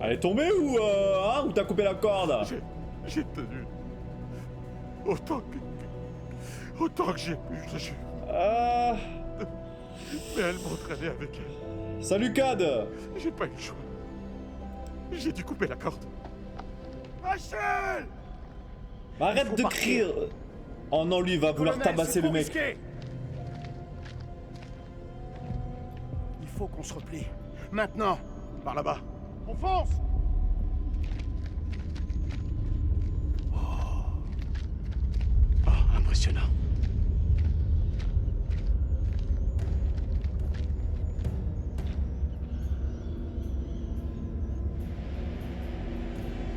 Elle est tombée ou t'as coupé la corde? J'ai tenu. Autant que j'ai pu, je te jure. Mais elle m'entraînait avec elle. Salut Cad. J'ai pas eu le choix. J'ai dû couper la corde. Rachel! Arrête de crier. Oh non, lui il va vouloir tabasser le mec. Risqué. Il faut qu'on se replie. Maintenant. Par là-bas. On fonce. Impressionnant.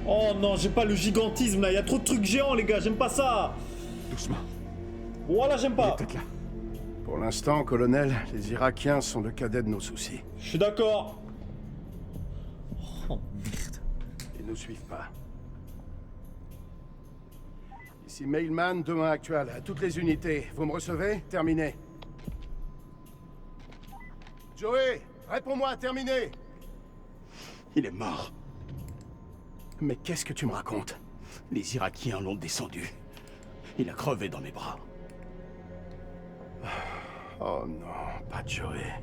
Oh non, j'ai pas le gigantisme là, il y a trop de trucs géants les gars, j'aime pas ça. Doucement. Voilà, j'aime pas. Peut-être là. Pour l'instant, colonel, les Irakiens sont le cadet de nos soucis. Je suis d'accord. Oh merde. Ils nous suivent pas. Ici Mailman, demain actuel. À toutes les unités. Vous me recevez? Terminé. Joey, réponds-moi, terminé. Il est mort. Mais qu'est-ce que tu me racontes? Les Irakiens l'ont descendu. Il a crevé dans mes bras. Oh non, pas Joey.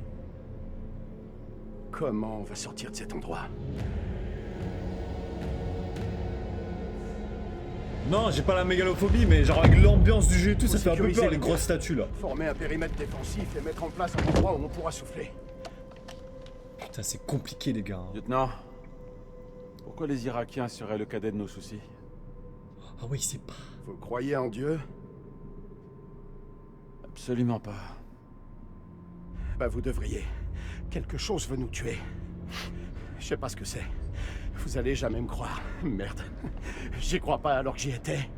Comment on va sortir de cet endroit? Non, j'ai pas la mégalophobie, mais genre avec l'ambiance du jeu et tout, Faut ça fait un peu sécuriser peur les les grosses biens. statues là. Former un périmètre défensif et mettre en place un endroit où on pourra souffler. Putain, c'est compliqué les gars. Lieutenant, pourquoi les Irakiens seraient le cadet de nos soucis? Ah ouais, il sait pas. Vous croyez en Dieu? Absolument pas. Bah vous devriez. Quelque chose veut nous tuer. Je sais pas ce que c'est. Vous allez jamais me croire. Merde. J'y crois pas alors que j'y étais.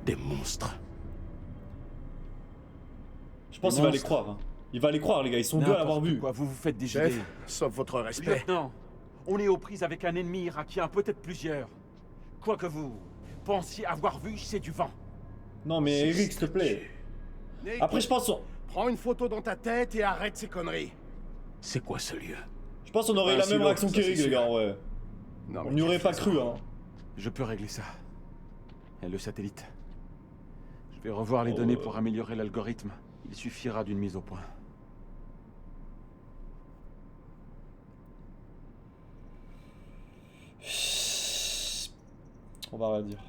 Des monstres. Je pense qu'il va les croire. Hein. Il va les croire les gars, ils sont deux à l'avoir vu. Quoi, vous vous faites des Chef, idées. sauf votre respect. Lieutenant, on est aux prises avec un ennemi irakien, peut-être plusieurs. Quoi que vous pensiez avoir vu, c'est du vent. Non mais Eric, s'il te plaît. Nick, Après je pense prends une photo dans ta tête et arrête ces conneries. C'est quoi ce lieu? on aurait eu la même réaction qu'Eric les gars, ouais. Non, On n'y aurait pas cru hein. Je peux régler ça. Et le satellite. Je vais revoir les données pour améliorer l'algorithme. Il suffira d'une mise au point. On va rien dire.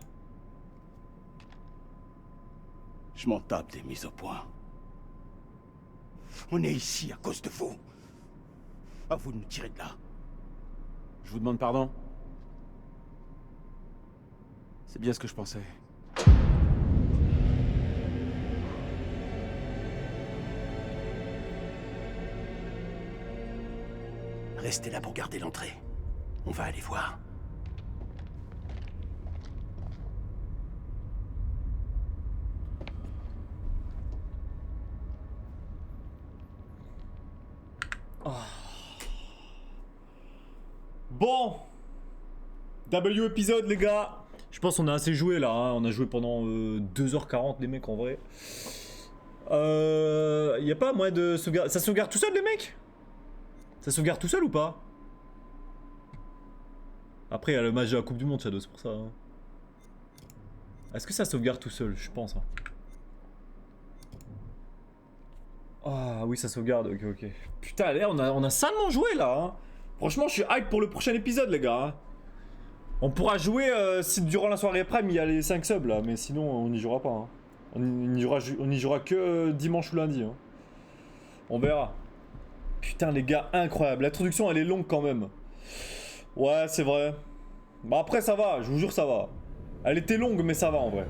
Je m'en tape des mises au point. On est ici à cause de vous. À vous de nous tirer de là. Je vous demande pardon. C'est bien ce que je pensais. Restez là pour garder l'entrée. On va aller voir. Bon, W épisode les gars. Je pense qu'on a assez joué là, hein. On a joué pendant 2h40 les mecs en vrai. Y a pas moyen de sauvegarder. Ça sauvegarde tout seul les mecs? Ça sauvegarde tout seul ou pas? Après il y a le match de la Coupe du Monde Shadow, c'est pour ça. Hein. Est-ce que ça sauvegarde tout seul? Je pense. Hein. Ah oui ça sauvegarde, ok. Putain allez, on a salement joué là hein. Franchement je suis hype pour le prochain épisode les gars hein. On pourra jouer si durant la soirée prime il y a les 5 subs là, mais sinon on n'y jouera pas hein. On n'y jouera que dimanche ou lundi hein. On verra. Putain les gars, incroyable, l'introduction elle est longue quand même. Ouais c'est vrai. Bah après ça va, je vous jure ça va. Elle était longue mais ça va en vrai.